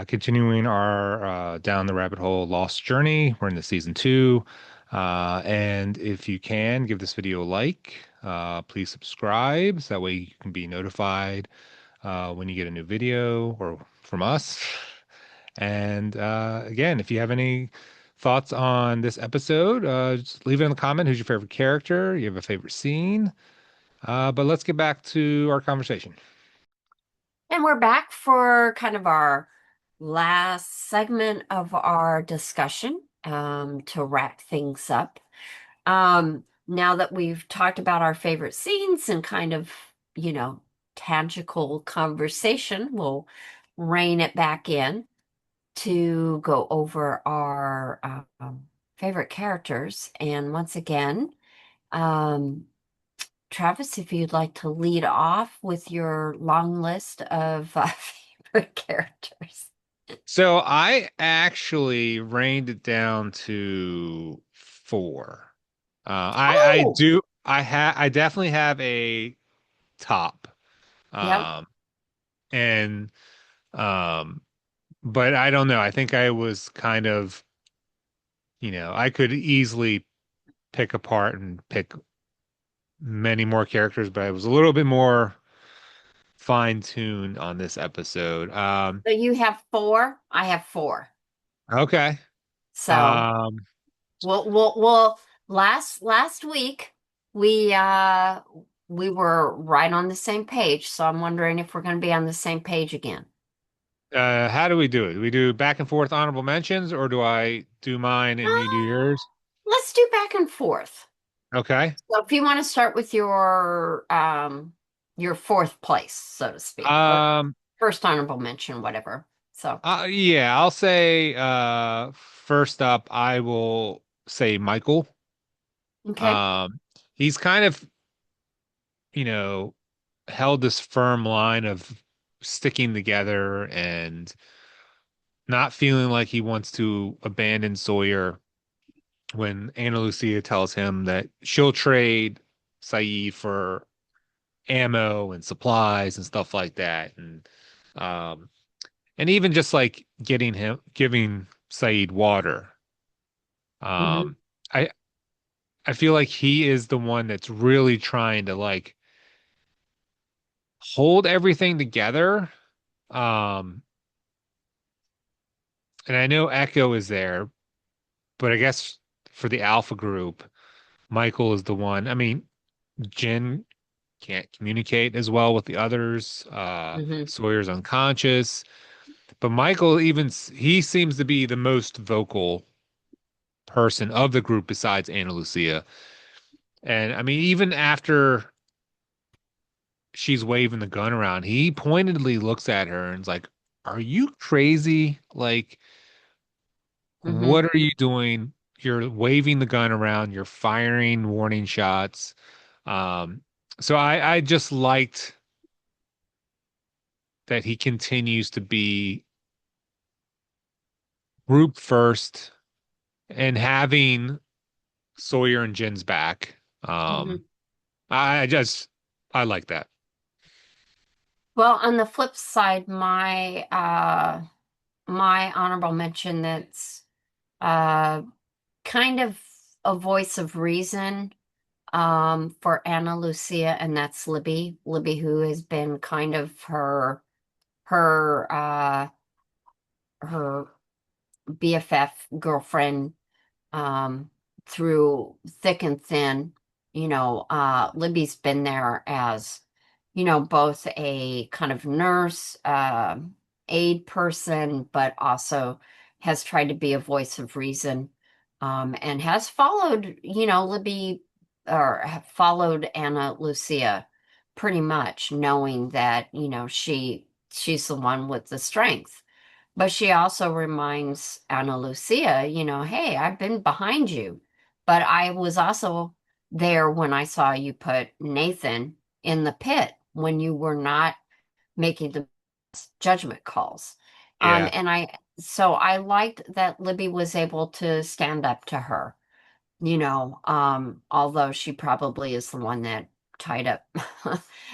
continuing our down the rabbit hole lost journey. We're in the season two. And if you can, give this video a like. Please subscribe so that way you can be notified when you get a new video or from us. And again, if you have any thoughts on this episode, just leave it in the comment. Who's your favorite character? You have a favorite scene? But let's get back to our conversation. And we're back for kind of our last segment of our discussion, to wrap things up. Now that we've talked about our favorite scenes and kind of, tangible conversation, we'll rein it back in to go over our favorite characters. And once again, um, Travis, if you'd like to lead off with your long list of favorite characters. So I actually reined it down to four. I Oh, do I definitely have a top. yep. Um and um but I don't know. I think I was kind of, I could easily pick apart and pick many more characters, but I was a little bit more fine-tuned on this episode. So you have four. I have four. Okay. So Um we'll last week we uh we were right on the same page. So I'm wondering if we're going to be on the same page again. How do we do it? Do we do back and forth honorable mentions, or do I do mine and you do yours? Let's do back and forth. Okay. So if you want to start with your fourth place, so to speak, or Um, first honorable mention, whatever. So, yeah, I'll say first up, I will say Michael. okay. Um, he's kind of, you know, held this firm line of sticking together and not feeling like he wants to abandon Sawyer when Ana Lucia tells him that she'll trade Saeed for ammo and supplies and stuff like that. Um, and even just like giving Saeed water. Hmm. Um, I I feel like he is the one that's really trying to like hold everything together. Um, and I know Echo is there, but I guess for the Alpha group, Michael is the one. I mean, Jin can't communicate as well with the others. Hmm. Sawyer's unconscious, but Michael he seems to be the most vocal person of the group besides Ana Lucia. And I mean, even after she's waving the gun around, he pointedly looks at her and is like, "Are you crazy? Like, Hmm. what are you doing? You're waving the gun around, you're firing warning shots." Um, so I just liked that he continues to be group first and having Sawyer and Jin's back. Hmm. I just I like that. Well, on the flip side, my honorable mention that's uh kind of a voice of reason for Anna Lucia, and that's Libby. Libby, who has been kind of her her BFF girlfriend um, through thick and thin. Libby's been there as, both a kind of nurse, aide person, but also has tried to be a voice of reason, and has followed, Libby or have followed Anna Lucia pretty much, knowing that, she's the one with the strength. But she also reminds Ana Lucia, hey, I've been behind you, but I was also there when I saw you put Nathan in the pit when you were not making the judgment calls. Yeah. So I liked that Libby was able to stand up to her, although she probably is the one that tied up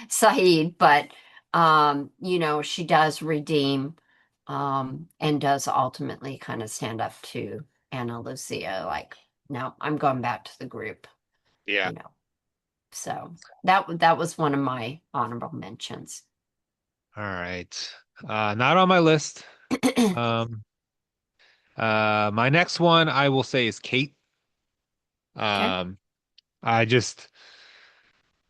Saeed, but she does redeem and does ultimately kind of stand up to Anna Lucia, like, no, I'm going back to the group, Yeah. you know. So that was one of my honorable mentions. All right. Not on my list. Um, my next one I will say is Kate. Okay. Um, I just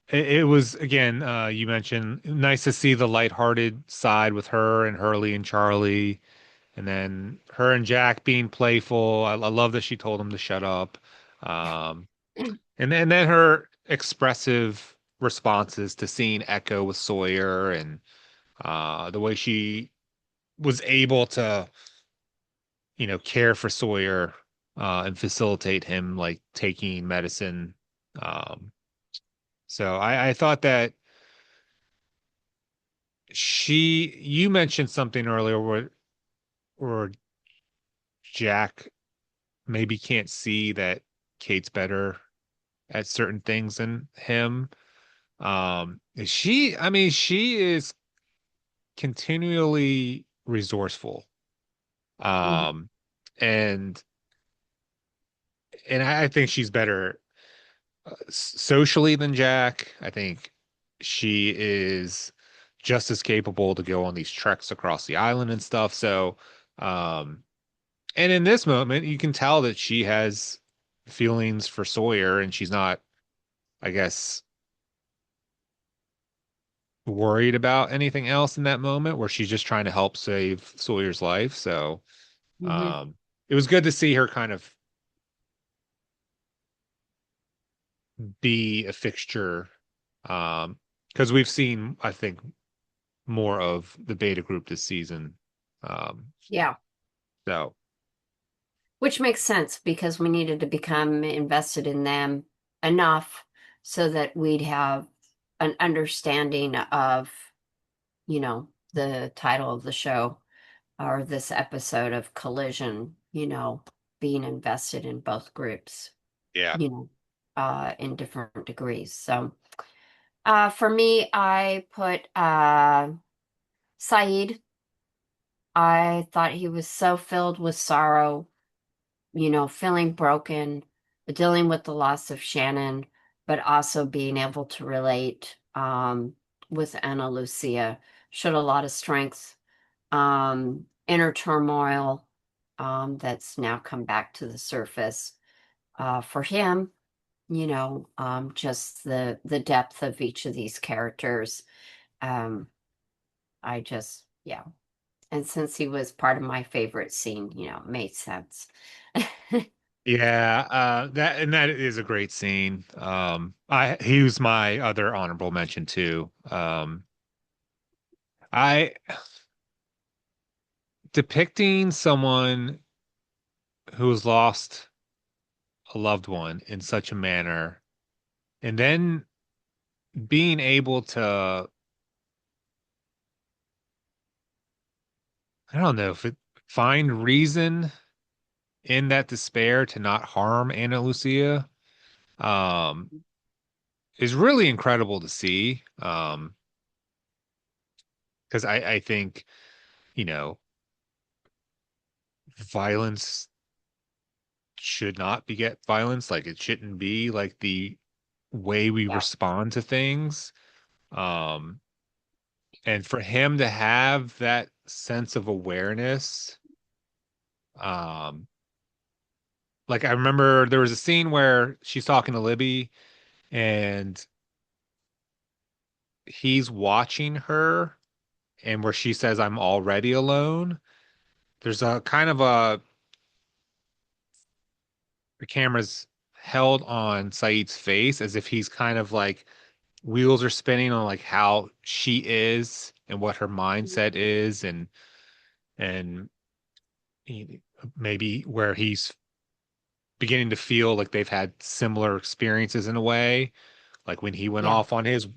it was again, you mentioned nice to see the lighthearted side with her and Hurley and Charlie, and then her and Jack being playful. I love that she told him to shut up. Um, and then her expressive responses to seeing Echo with Sawyer and the way she was able to, care for Sawyer and facilitate him like taking medicine. Um, so I thought that you mentioned something earlier where Jack maybe can't see that Kate's better at certain things than him. I mean, she is continually resourceful. Mhm. Um, and I think she's better socially than Jack. I think she is just as capable to go on these treks across the island and stuff. So, um, and in this moment, you can tell that she has feelings for Sawyer and she's not, I guess, worried about anything else in that moment where she's just trying to help save Sawyer's life. So, Mhm. um, it was good to see her kind of be a fixture. Because we've seen, I think, more of the beta group this season. Um, Yeah, so which makes sense because we needed to become invested in them enough so that we'd have an understanding of, the title of the show or this episode of Collision, being invested in both groups, yeah, in different degrees. So, for me, I put Saeed. I thought he was so filled with sorrow, feeling broken, dealing with the loss of Shannon, but also being able to relate with Anna Lucia. Showed a lot of strength, inner turmoil that's now come back to the surface. For him, just the depth of each of these characters. Um, yeah. And since he was part of my favorite scene, it made sense. Yeah, that is a great scene. I he was my other honorable mention too. I depicting someone who has lost a loved one in such a manner, and then being able to, I don't know if it find reason in that despair to not harm Anna Lucia, um, is really incredible to see. Because I think, you know, violence should not beget violence. Like it shouldn't be like the way we Yeah, respond to things. Um, and for him to have that sense of awareness, um, like I remember there was a scene where she's talking to Libby and he's watching her and where she says, I'm already alone. There's a kind of the camera's held on Saeed's face as if he's kind of like wheels are spinning on like how she is and what her mindset is and maybe where he's beginning to feel like they've had similar experiences in a way, like when he went yeah, off on his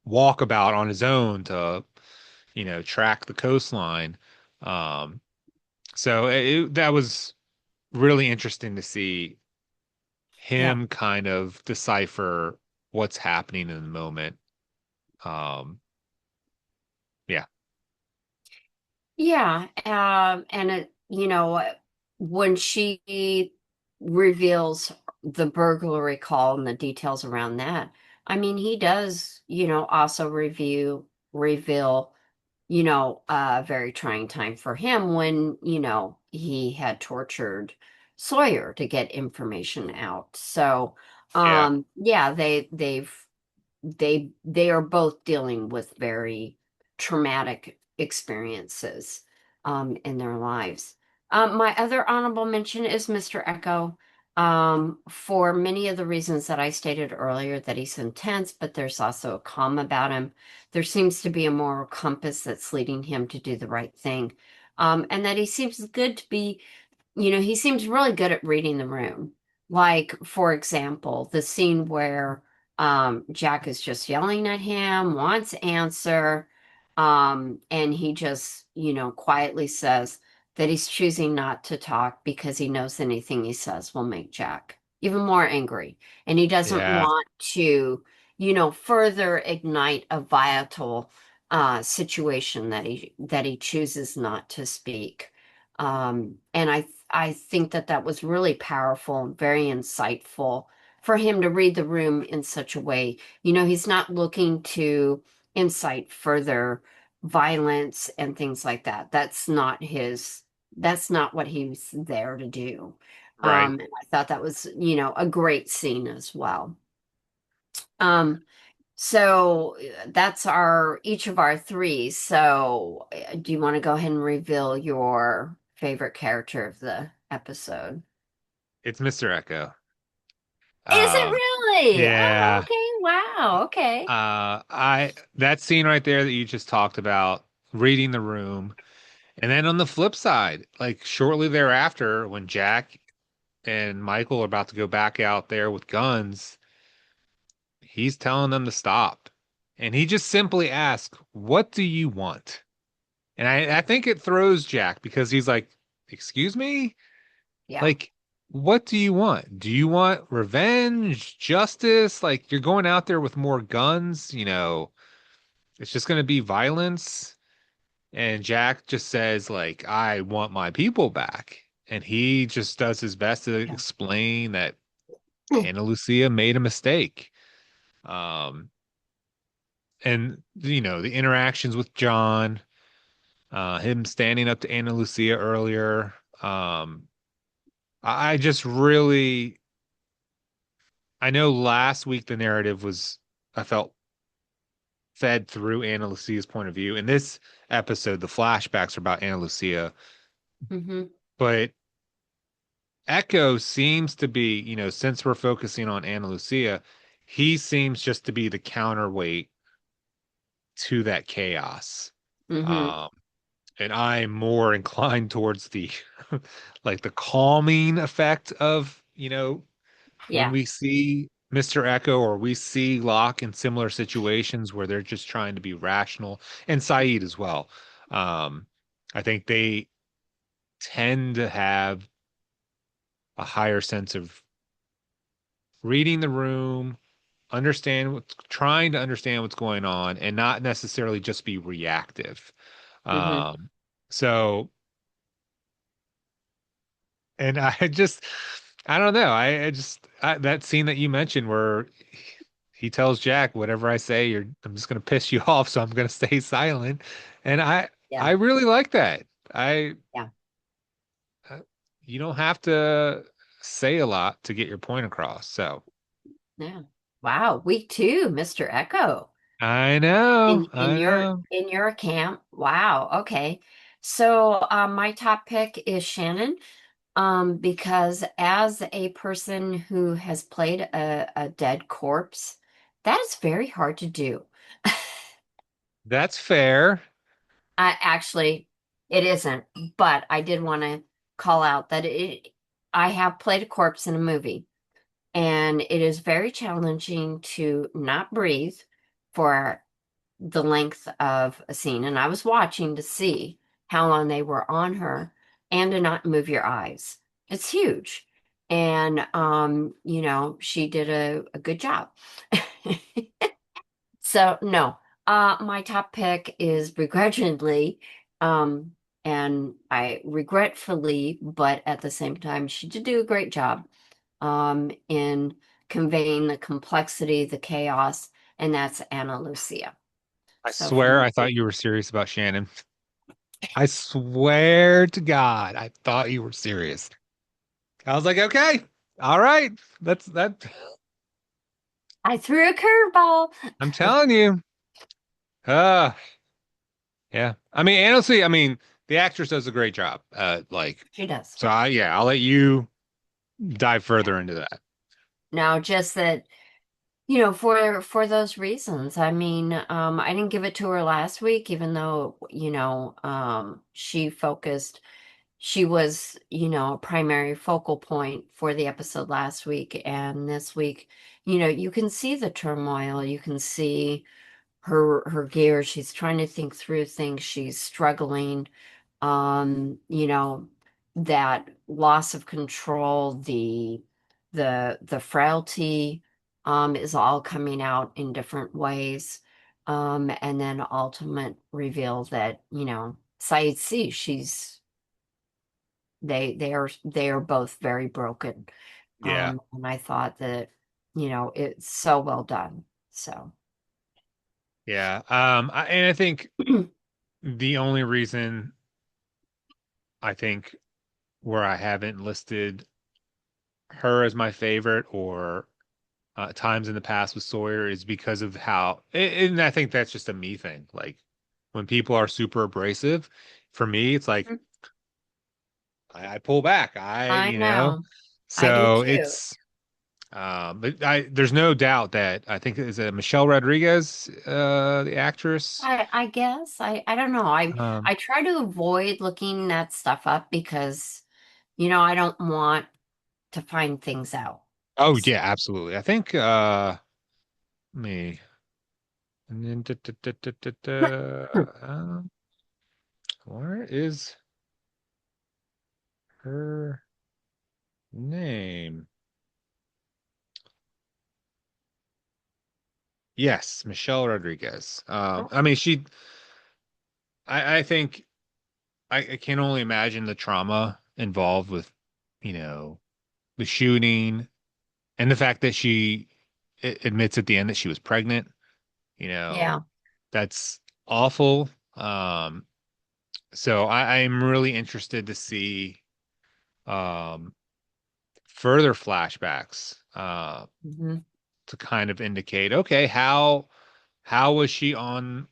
walkabout on his own to, track the coastline. Um, so that was really interesting to see yeah. him kind of decipher what's happening in the moment. Um, yeah, Yeah, and when she reveals the burglary call and the details around that, I mean, he does, also reveal, a very trying time for him when, he had tortured Sawyer to get information out. So, yeah, yeah, they are both dealing with very traumatic experiences in their lives. My other honorable mention is Mr. Echo. For many of the reasons that I stated earlier, that he's intense, but there's also a calm about him. There seems to be a moral compass that's leading him to do the right thing. And that he seems good to be he seems really good at reading the room. Like, for example, the scene where Jack is just yelling at him, wants answer, and he just, quietly says that he's choosing not to talk because he knows anything he says will make Jack even more angry. And he doesn't yeah, want to, further ignite a volatile situation that he chooses not to speak. And I think that was really powerful and very insightful for him to read the room in such a way. He's not looking to incite further violence and things like that. That's not what he's there to do. right. And I thought that was, a great scene as well. Um, so that's each of our three. So do you want to go ahead and reveal your favorite character of the episode? It's Mr. Echo. Is it Um, really? Oh, yeah. okay. Wow. Okay. I that scene right there that you just talked about, reading the room, and then on the flip side, like shortly thereafter, when Jack and Michael are about to go back out there with guns, he's telling them to stop. And he just simply asks, "What do you want?" And I think it throws Jack because he's like, "Excuse me? Yeah. Like, what do you want? Do you want revenge, justice? Like, you're going out there with more guns, it's just going to be violence." And Jack just says, like, I want my people back. And he just does his best to Yeah. explain that Ana Lucia made a mistake. Um, and the interactions with John, him standing up to Ana Lucia earlier. I just really, I know last week the narrative was, I felt fed through Ana Lucia's point of view. In this episode, the flashbacks are about Ana Lucia, Hmm. but Echo seems to be, since we're focusing on Ana Lucia, he seems just to be the counterweight to that chaos. Hmm. Um, and I'm more inclined towards the like the calming effect of, when Yeah. we see Mr. Echo or we see Locke in similar situations where they're just trying to be rational, and Saeed as well. Um, I think they tend to have a higher sense of reading the room, trying to understand what's going on, and not necessarily just be reactive. Hmm. Um, so, and I don't know. That scene that you mentioned where he tells Jack, whatever I say, I'm just going to piss you off, so I'm going to stay silent. And I Yeah. really like that. I, Yeah. uh, you don't have to say a lot to get your point across. So Yeah. Wow. Week two, Mr. Echo. I know, In I know. in your camp. Wow. Okay. So my top pick is Shannon. Because as a person who has played a dead corpse, that is very hard to do. That's fair. I actually, it isn't, but I did want to call out that I have played a corpse in a movie, and it is very challenging to not breathe for the length of a scene. And I was watching to see how long they were on her and to not move your eyes. It's huge. And she did a good job. So no, my top pick is begrudgingly, um, and I regretfully, but at the same time, she did do a great job in conveying the complexity, the chaos, and that's Ana Lucia. I So for swear me, I thought you were serious about Shannon. I swear to God, I thought you were serious. I was like, okay, all right. That's that. I threw a curveball. I'm telling you. Uh, yeah. I mean, honestly, I mean, the actress does a great job. She does. Yeah, I'll let you dive Yeah. further into that. Now, just that, for those reasons. I mean, I didn't give it to her last week, even though, she was, a primary focal point for the episode last week. And this week, you can see the turmoil. You can see her gears. She's trying to think through things. She's struggling. You know, that loss of control, the frailty, is all coming out in different ways. And then ultimate reveal that, Said sees they are both very broken. Yeah. And I thought that, it's so well done. So Yeah. And I think the only reason I think where I haven't listed her as my favorite or times in the past with Sawyer is because of and I think that's just a me thing. Like when people are super abrasive, for me, it's like I pull back. I know. I do So too. it's, but there's no doubt that I think is it Michelle Rodriguez, the actress. I guess I don't know. Um, I try to avoid looking that stuff up because I don't want to find things out. oh yeah, absolutely. I think, me, and then, where is her name? Yes, Michelle Rodriguez. I mean, I think I can only imagine the trauma involved with, you know, the shooting and the fact that she admits at the end that she was pregnant. You know, Yeah. that's awful. So I'm really interested to see um, further flashbacks Hmm. to kind of indicate, okay, how was she on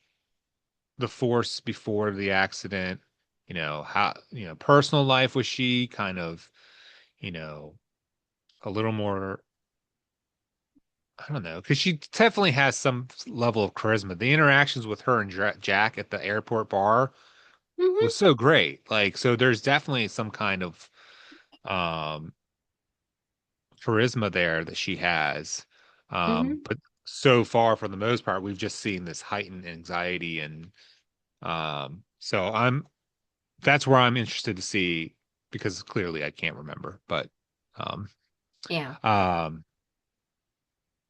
the force before the accident? You know, how, personal life was she kind of, you know, a little more, I don't know, because she definitely has some level of charisma. The interactions with her and Jack at the airport bar was Hmm. so great. Like, so there's definitely some kind of um charisma there that she has. Hmm. But so far, for the most part, we've just seen this heightened anxiety, and so that's where I'm interested to see because clearly I can't remember, but um, Yeah. um,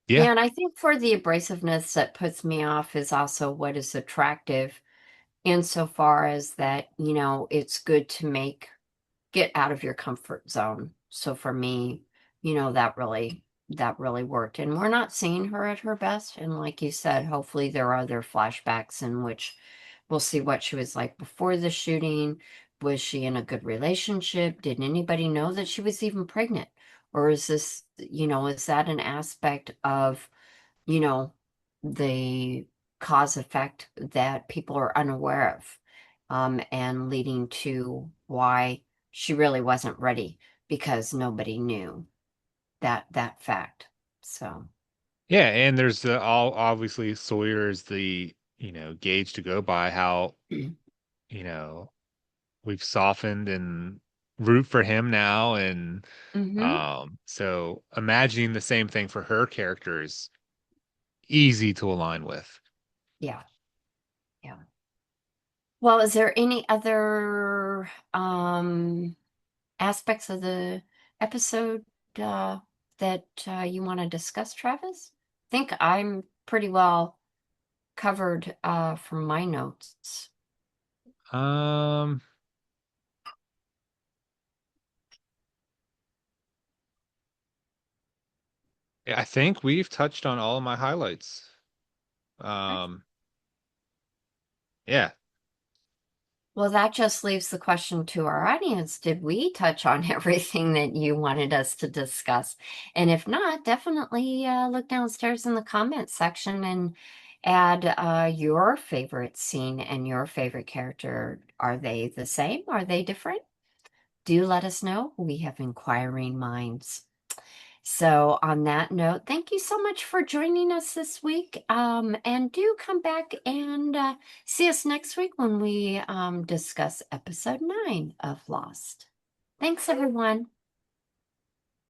yeah, Yeah, and I think for the abrasiveness that puts me off is also what is attractive insofar as that, it's good to get out of your comfort zone. So for me, that really worked. And we're not seeing her at her best. And like you said, hopefully there are other flashbacks in which we'll see what she was like before the shooting. Was she in a good relationship? Did anybody know that she was even pregnant? Or is that an aspect of, you know, the cause effect that people are unaware of, and leading to why she really wasn't ready because nobody knew that fact. So, yeah, and there's all obviously Sawyer is the gauge to go by how you know we've softened and root for him now, and hmm. so imagining the same thing for her character is easy to align with. Yeah, yeah. Well, is there any other aspects of the episode uh, that you want to discuss, Travis? I think I'm pretty well covered from my notes. Um, yeah, I think we've touched on all of my highlights. Um, yeah. Well, that just leaves the question to our audience. Did we touch on everything that you wanted us to discuss? And if not, definitely look downstairs in the comments section and add your favorite scene and your favorite character. Are they the same? Are they different? Do let us know. We have inquiring minds. So, on that note, thank you so much for joining us this week. And do come back and see us next week when we discuss episode 9 of Lost. Thanks, everyone.